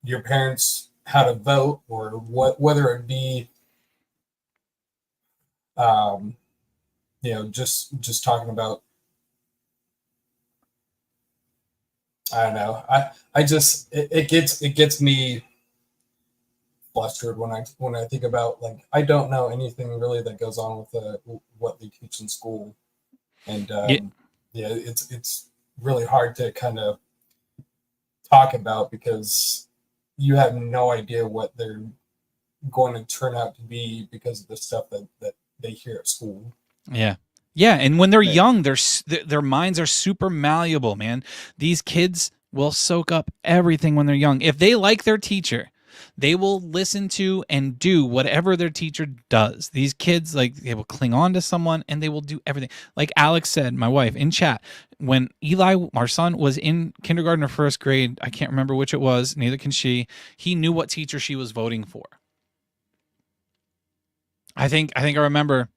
your parents how to vote or whether it be, just talking about, I don't know. It gets me flustered when I think about I don't know anything really that goes on with what they teach in school, and it's really hard to kind of talk about because you have no idea what they're going to turn out to be because of the stuff that they hear at school. Yeah, and when they're young, their minds are super malleable, man. These kids will soak up everything when they're young. If they like their teacher, they will listen to and do whatever their teacher does. These kids, they will cling on to someone and they will do everything. Like Alex said, my wife, in chat, when Eli, our son, was in kindergarten or first grade, I can't remember which it was, neither can she, he knew what teacher she was voting for. I think I remember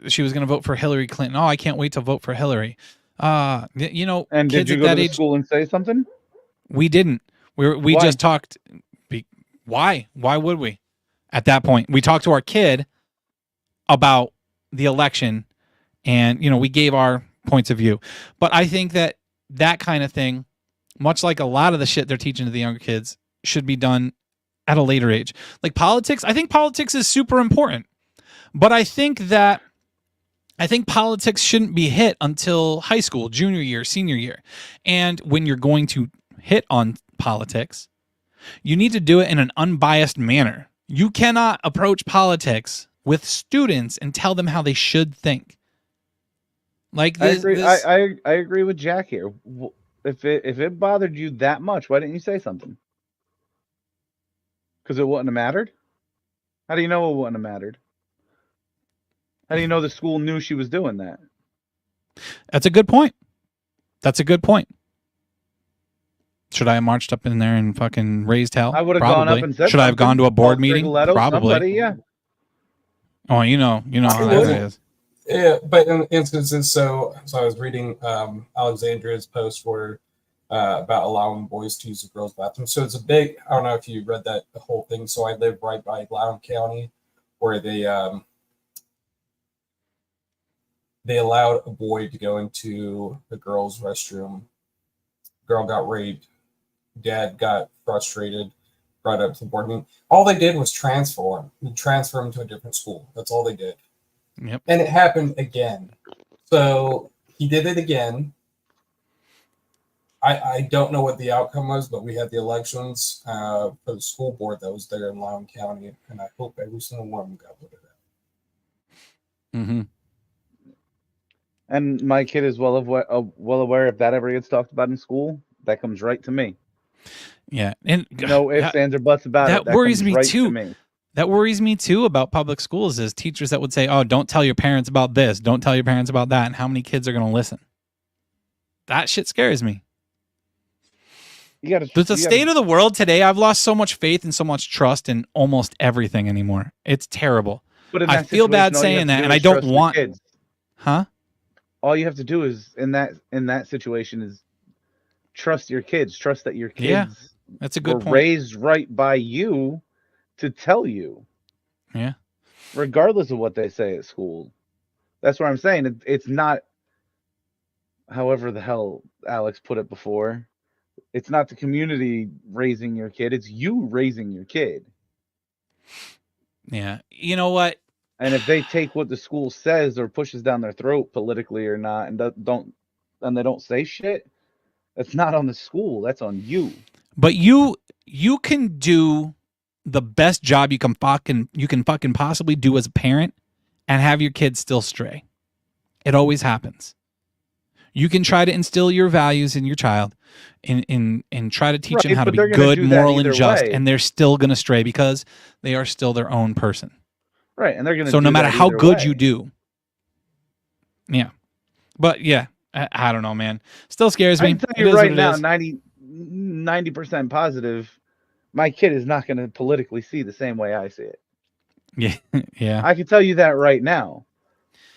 she was going to vote for Hillary Clinton. Oh, I can't wait to vote for Hillary. And did you kids go at to that the age, school and say something? We didn't. We Why? just talked. Why? Why would we? At that point, we talked to our kid about the election, and we gave our points of view. But I think that kind of thing, much like a lot of the shit they're teaching to the younger kids, should be done at a later age. Like politics, I think politics is super important. But I think politics shouldn't be hit until high school, junior year, senior year. And when you're going to hit on politics, you need to do it in an unbiased manner. You cannot approach politics with students and tell them how they should think. Like this, I agree with Jack here. If it bothered you that much, why didn't you say something? Because it wouldn't have mattered? How do you know it wouldn't have mattered? How do you know the school knew she was doing that? That's a good point. Should I have marched up in there and fucking raised hell? I would have gone up and said Should I have gone to a board meeting? Probably. Somebody, yeah. Oh, you know how that is. Yeah, but in instances, so I was reading Alexandria's post where about allowing boys to use the girls' bathroom. So it's a big. I don't know if you read the whole thing. So I live right by Loudoun County, where they allowed a boy to go into the girls' restroom. Girl got raped. Dad got frustrated. Brought it up to the board meeting. All they did was transfer him to a different school. That's all they did. Yep. And it happened again. So he did it again. I don't know what the outcome was, but we had the elections for the school board that was there in Loudoun County, and I hope every single one of them got voted out. Mm-hmm. And my kid is well aware if that ever gets talked about in school, that comes right to me. Yeah, and no ifs, ands, or buts about it. That worries me too. That worries me too about public schools is teachers that would say, "Oh, don't tell your parents about this. Don't tell your parents about that." And how many kids are going to listen? That shit scares me. The state of the world today, I've lost so much faith and so much trust in almost everything anymore. It's terrible. But I feel bad saying that, and I don't want. Huh? All you have to do is in that situation is trust your kids. Trust that your kids that's a good point. Raised right by you to tell you. Yeah. Regardless of what they say at school. That's what I'm saying. It's not, however the hell Alex put it before, it's not the community raising your kid. It's you raising your kid. Yeah. You know what? And if they take what the school says or pushes down their throat politically or not, and they don't say shit, that's not on the school. That's on you. But you can do the best job you can fucking possibly do as a parent and have your kids still stray. It always happens. You can try to instill your values in your child and try to teach them how to be good, moral, and just, and they're still going to stray because they are still their own person. Right, and they're going to. So no matter how good you do, yeah, but yeah, I don't know, man. Still scares me. I can tell you right now, 90% positive, my kid is not going to politically see the same way I see it. Yeah, yeah. I can tell you that right now,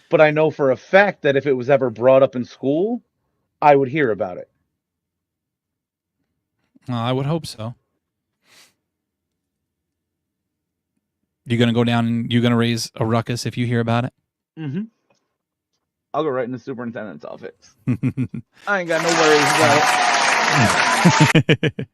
but I know for a fact that if it was ever brought up in school, I would hear about it. Well, I would hope so. You gonna go down and you gonna raise a ruckus if you hear about it? Mm-hmm. I'll go right in the superintendent's office. I ain't got no worries about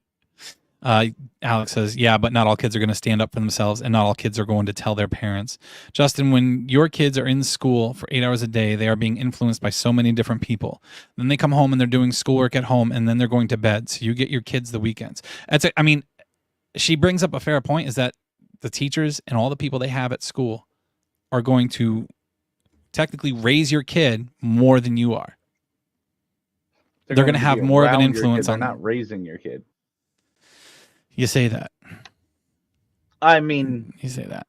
it. Alex says, yeah, but not all kids are going to stand up for themselves, and not all kids are going to tell their parents. Justin, when your kids are in school for 8 hours a day, they are being influenced by so many different people. Then they come home and they're doing schoolwork at home, and then they're going to bed. So you get your kids the weekends. She brings up a fair point, is that the teachers and all the people they have at school are going to technically raise your kid more than you are. They're going to have more of an influence on. They're not raising your kid. You say that. I mean, you say that.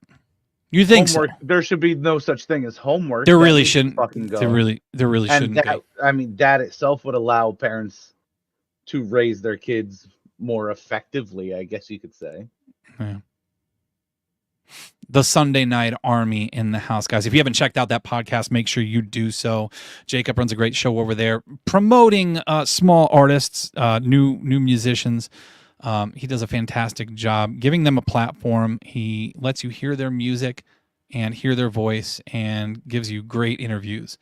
You think homework, so? There should be no such thing as homework. There really shouldn't. There really shouldn't be. I mean, that itself would allow parents to raise their kids more effectively, I guess you could say. Yeah. The Sunday Night Army in the house, guys. If you haven't checked out that podcast, make sure you do so. Jacob runs a great show over there, promoting small artists, new musicians. He does a fantastic job giving them a platform. He lets you hear their music and hear their voice and gives you great interviews.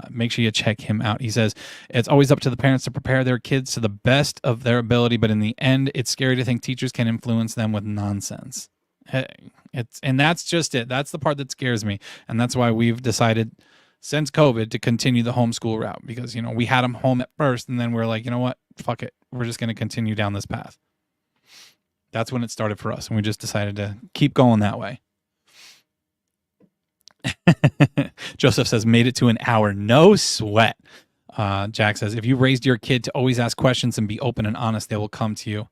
Make sure you check him out. He says, it's always up to the parents to prepare their kids to the best of their ability, but in the end, it's scary to think teachers can influence them with nonsense. And that's just it. That's the part that scares me. And that's why we've decided since COVID to continue the homeschool route, because, you know, we had them home at first and then we're like, you know what, fuck it. We're just going to continue down this path. That's when it started for us. And we just decided to keep going that way. Joseph says, made it to an hour. No sweat. Jack says, if you raised your kid to always ask questions and be open and honest, they will come to you.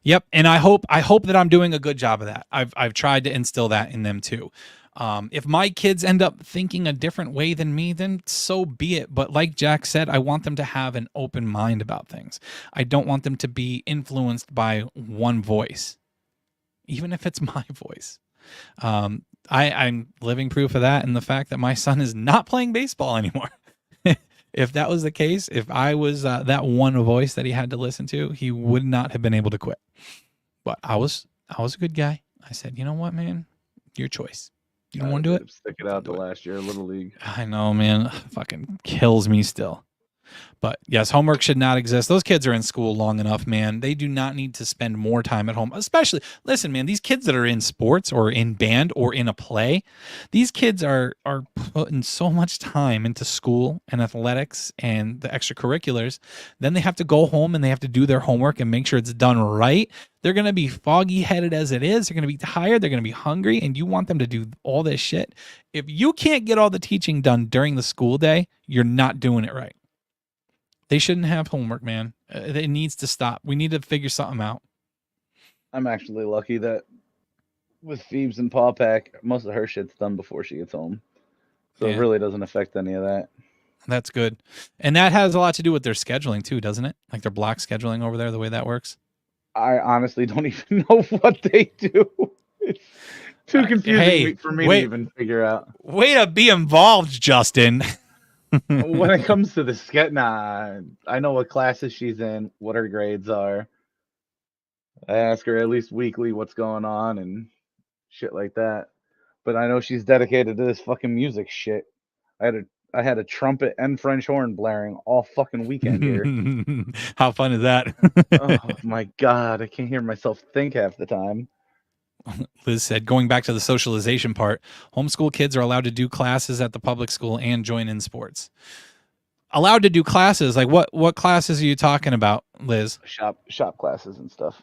Yep. And I hope that I'm doing a good job of that. I've tried to instill that in them too. If my kids end up thinking a different way than me, then so be it. But like Jack said, I want them to have an open mind about things. I don't want them to be influenced by one voice, even if it's my voice. I'm living proof of that in the fact that my son is not playing baseball anymore. If that was the case, if I was that one voice that he had to listen to, he would not have been able to quit. But I was a good guy. I said, you know what, man, your choice. You don't want to do it? Stick it out the last year, Little League. I know, man. Fucking kills me still. But yes, homework should not exist. Those kids are in school long enough, man. They do not need to spend more time at home. Especially, listen, man, these kids that are in sports or in band or in a play, these kids are putting so much time into school and athletics and the extracurriculars. Then they have to go home and they have to do their homework and make sure it's done right. They're going to be foggy-headed as it is. They're going to be tired. They're going to be hungry, and you want them to do all this shit. If you can't get all the teaching done during the school day, you're not doing it right. They shouldn't have homework, man. It needs to stop. We need to figure something out. I'm actually lucky that with Phoebes and Paw Pack, most of her shit's done before she gets home. So It really doesn't affect any of that. That's good. And that has a lot to do with their scheduling too, doesn't it? Like their block scheduling over there, the way that works. I honestly don't even know what they do. It's too confusing for me to even figure out. Way to be involved, Justin. When it comes to the I know what classes she's in, what her grades are. I ask her at least weekly what's going on and shit like that. But I know she's dedicated to this fucking music shit. I had a trumpet and French horn blaring all fucking weekend here. How fun is that? Oh my God, I can't hear myself think half the time. Liz said, going back to the socialization part, homeschool kids are allowed to do classes at the public school and join in sports. Allowed to do classes? Like what classes are you talking about, Liz? Shop classes and stuff.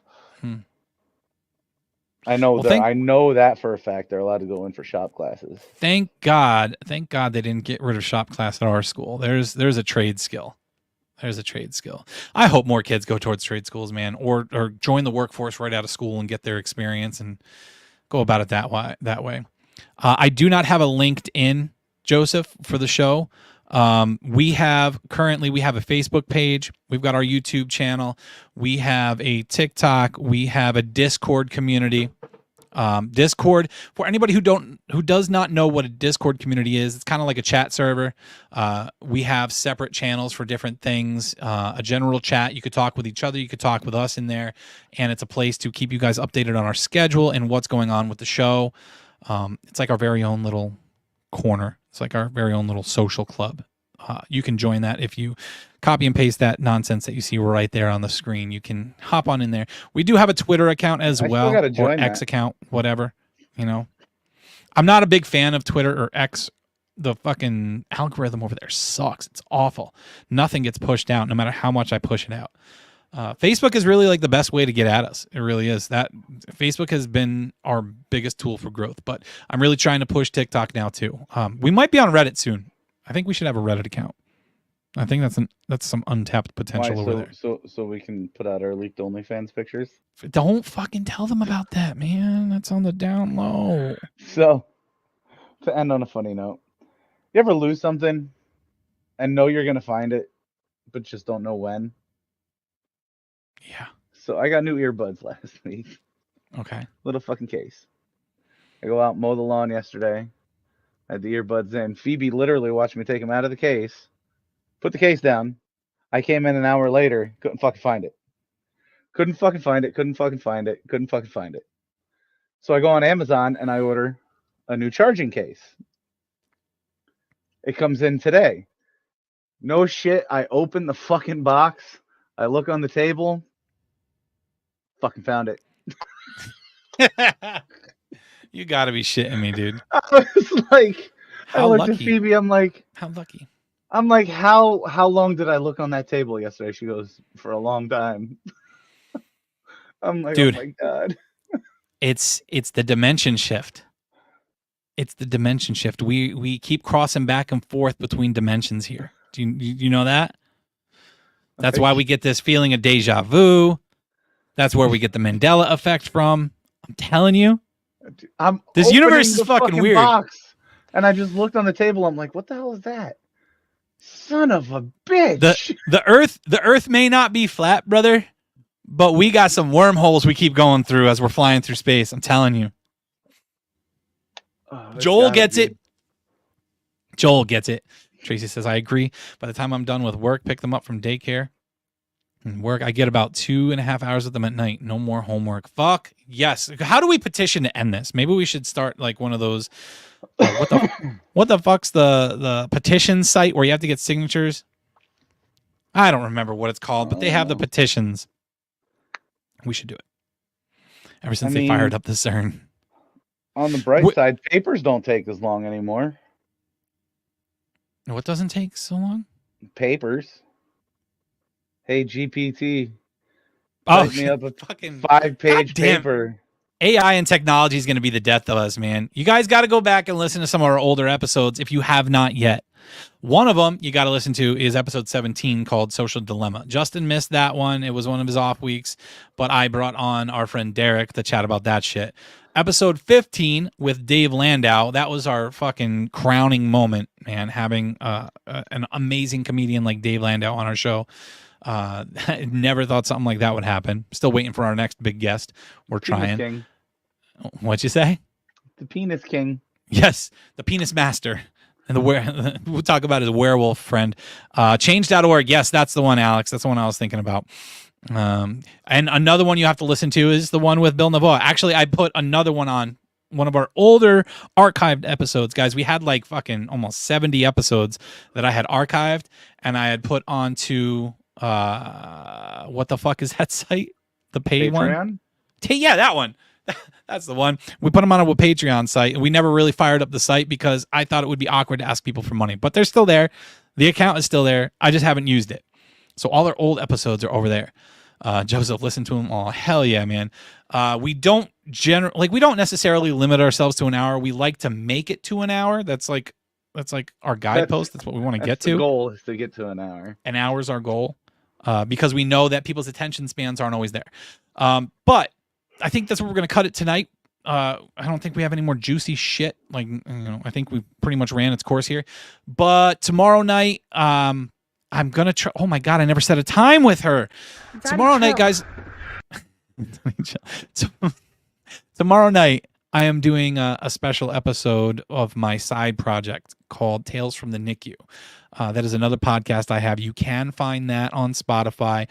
I know I know that for a fact. They're allowed to go in for shop classes. Thank God they didn't get rid of shop class at our school. There's a trade skill. There's a trade skill. I hope more kids go towards trade schools, man, or join the workforce right out of school and get their experience and go about it that way. I do not have a LinkedIn, Joseph, for the show. We have a Facebook page. We've got our YouTube channel. We have a TikTok. We have a Discord community. Discord, for anybody who does not know what a Discord community is, it's kind of like a chat server. We have separate channels for different things. A general chat, you could talk with each other, you could talk with us in there, and it's a place to keep you guys updated on our schedule and what's going on with the show. It's like our very own little corner. It's like our very own little social club. You can join that if you copy and paste that nonsense that you see right there on the screen. You can hop on in there. We do have a Twitter account as well, or X account, whatever. You know, I'm not a big fan of Twitter or X. The fucking algorithm over there sucks. It's awful. Nothing gets pushed out, no matter how much I push it out. Facebook is really like the best way to get at us. It really is. That Facebook has been our biggest tool for growth, but I'm really trying to push TikTok now too. We might be on Reddit soon. I think we should have a Reddit account. I think that's some untapped potential over there. So we can put out our leaked OnlyFans pictures. Don't fucking tell them about that, man. That's on the down low. So, to end on a funny note, you ever lose something and know you're gonna find it, but just don't know when? Yeah. So I got new earbuds last week. Okay. Little fucking case. I go out and mow the lawn yesterday. I had the earbuds in. Phoebe literally watched me take them out of the case, put the case down. I came in an hour later, couldn't fucking find it. Couldn't fucking find it. Couldn't fucking find it. Couldn't fucking find it. So I go on Amazon and I order a new charging case. It comes in today. No shit. I open the fucking box. I look on the table. Fucking found it. You gotta be shitting me, dude. I was like, I How looked at lucky. Phoebe. I'm like, How lucky. how long did I look on that table yesterday? She goes, for a long time. I'm like, Dude. oh my God. It's the dimension shift. It's the dimension shift. We keep crossing back and forth between dimensions here. Do you know that? That's why we get this feeling of deja vu. That's where we get the Mandela effect from. I'm telling you. This universe is fucking weird. Box, and I just looked on the table. I'm like, what the hell is that? Son of a bitch. The earth may not be flat, brother, but we got some wormholes we keep going through as we're flying through space. I'm telling you. Joel gets it. Joel gets it. Tracy says, I agree. By the time I'm done with work, pick them up from daycare and work, I get about 2.5 hours with them at night. No more homework. Fuck yes. How do we petition to end this? Maybe we should start like one of those. What the fuck's the petition site where you have to get signatures? I don't remember what it's called, but they have the petitions. We should do it. Ever since they fired up the CERN. On the bright side, papers don't take as long anymore. What doesn't take so long? Papers. Hey, GPT. Type me up a fucking 5-page paper. AI and technology is going to be the death of us, man. You guys got to go back and listen to some of our older episodes if you have not yet. One of them you got to listen to is episode 17 called Social Dilemma. Justin missed that one. It was one of his off weeks, but I brought on our friend Derek to chat about that shit. Episode 15 with Dave Landau, that was our fucking crowning moment, man, having an amazing comedian like Dave Landau on our show. I never thought something like that would happen. Still waiting for our next big guest. We're trying. King. What'd you say? The Penis King. Yes, the Penis Master. And we'll talk about his werewolf friend. Change.org. Yes, that's the one, Alex. That's the one I was thinking about. And another one you have to listen to is the one with Bill Navoa. Actually, I put another one on one of our older archived episodes, guys. We had like fucking almost 70 episodes that I had archived and I had put onto what the fuck is that site? The pay Patreon? one? Yeah, that one. That's the one. We put them on a Patreon site, and we never really fired up the site because I thought it would be awkward to ask people for money. But they're still there. The account is still there. I just haven't used it. So all our old episodes are over there. Joseph, listen to them all. Hell yeah, man. We don't necessarily limit ourselves to an hour. We like to make it to an hour. That's like our guidepost. That's what we want to get to. The goal is to get to an hour. An hour is our goal, because we know that people's attention spans aren't always there. But I think that's where we're going to cut it tonight. I don't think we have any more juicy shit. Like, I think we pretty much ran its course here. But tomorrow night, I'm going to try. Oh my God, I never set a time with her. Tomorrow night, guys. Tomorrow night, I am doing a special episode of my side project called Tales from the NICU. That is another podcast I have. You can find that on Spotify.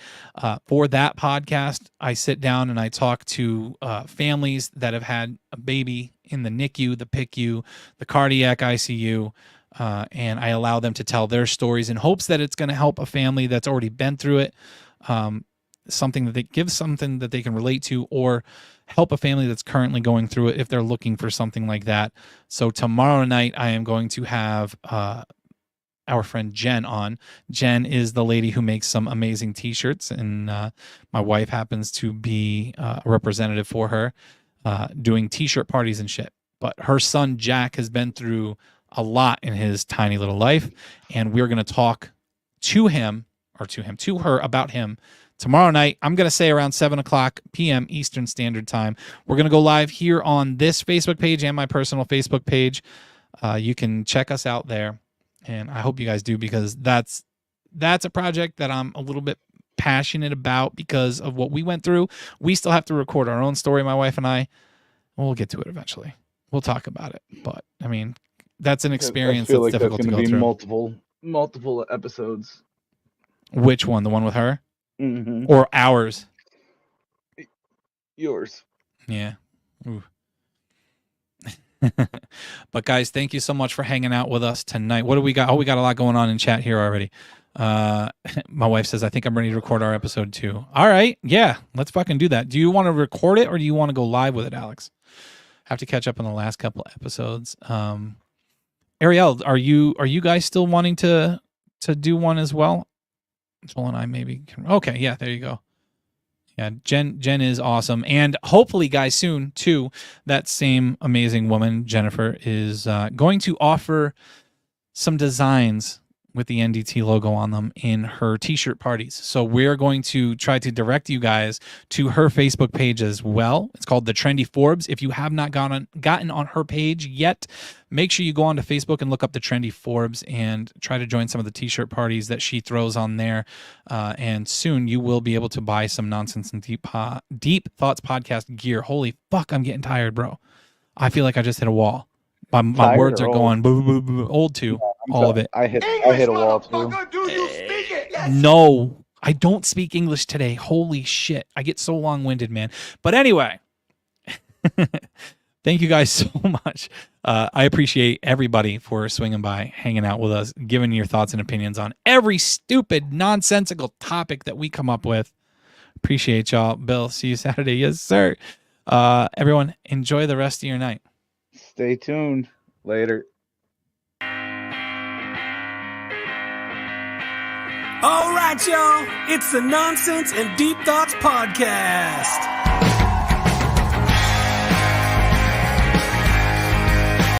For that podcast, I sit down and I talk to families that have had a baby in the NICU, the PICU, the cardiac ICU, and I allow them to tell their stories in hopes that it's going to help a family that's already been through it, something that they give something that they can relate to, or help a family that's currently going through it if they're looking for something like that. So tomorrow night, I am going to have our friend Jen on. Jen is the lady who makes some amazing t-shirts, and my wife happens to be a representative for her, doing t-shirt parties and shit. But her son Jack has been through a lot in his tiny little life, and we're going to talk to her about him tomorrow night. I'm going to say around 7:00 p.m. Eastern Standard Time. We're going to go live here on this Facebook page and my personal Facebook page. You can check us out there. And I hope you guys do, because that's a project that I'm a little bit passionate about because of what we went through. We still have to record our own story, my wife and I. We'll get to it eventually. We'll talk about it. But, I mean, that's an experience that's difficult to go through. Multiple episodes. Which one? The one with her? Mm-hmm. Or ours? Yours. Yeah. Ooh. But guys, thank you so much for hanging out with us tonight. What do we got? Oh, we got a lot going on in chat here already. My wife says, I think I'm ready to record our episode 2. All right. Yeah, let's fucking do that. Do you want to record it or do you want to go live with it, Alex? Have to catch up on the last couple episodes. Ariel, are you guys still wanting to do one as well? Joel and I maybe can. Okay, yeah, there you go. Yeah, Jen is awesome. And hopefully, guys, soon, too, that same amazing woman, Jennifer, is going to offer some designs with the NDT logo on them in her t-shirt parties. So we're going to try to direct you guys to her Facebook page as well. It's called The Trendy Forbes. If you have not gotten on her page yet, make sure you go onto Facebook and look up The Trendy Forbes and try to join some of the t-shirt parties that she throws on there. And soon you will be able to buy some Nonsense and Deep Thoughts podcast gear. Holy fuck, I'm getting tired, bro. I feel like I just hit a wall. My words are going old too. All of it. I hit a wall too. Do you speak it? Yes. No, I don't speak English today. Holy shit. I get so long-winded, man. But anyway, thank you guys so much. I appreciate everybody for swinging by, hanging out with us, giving your thoughts and opinions on every stupid, nonsensical topic that we come up with. Appreciate y'all. Bill, see you Saturday. Yes, sir. Everyone, enjoy the rest of your night. Stay tuned. Later. All right, y'all. It's the Nonsense and Deep Thoughts podcast.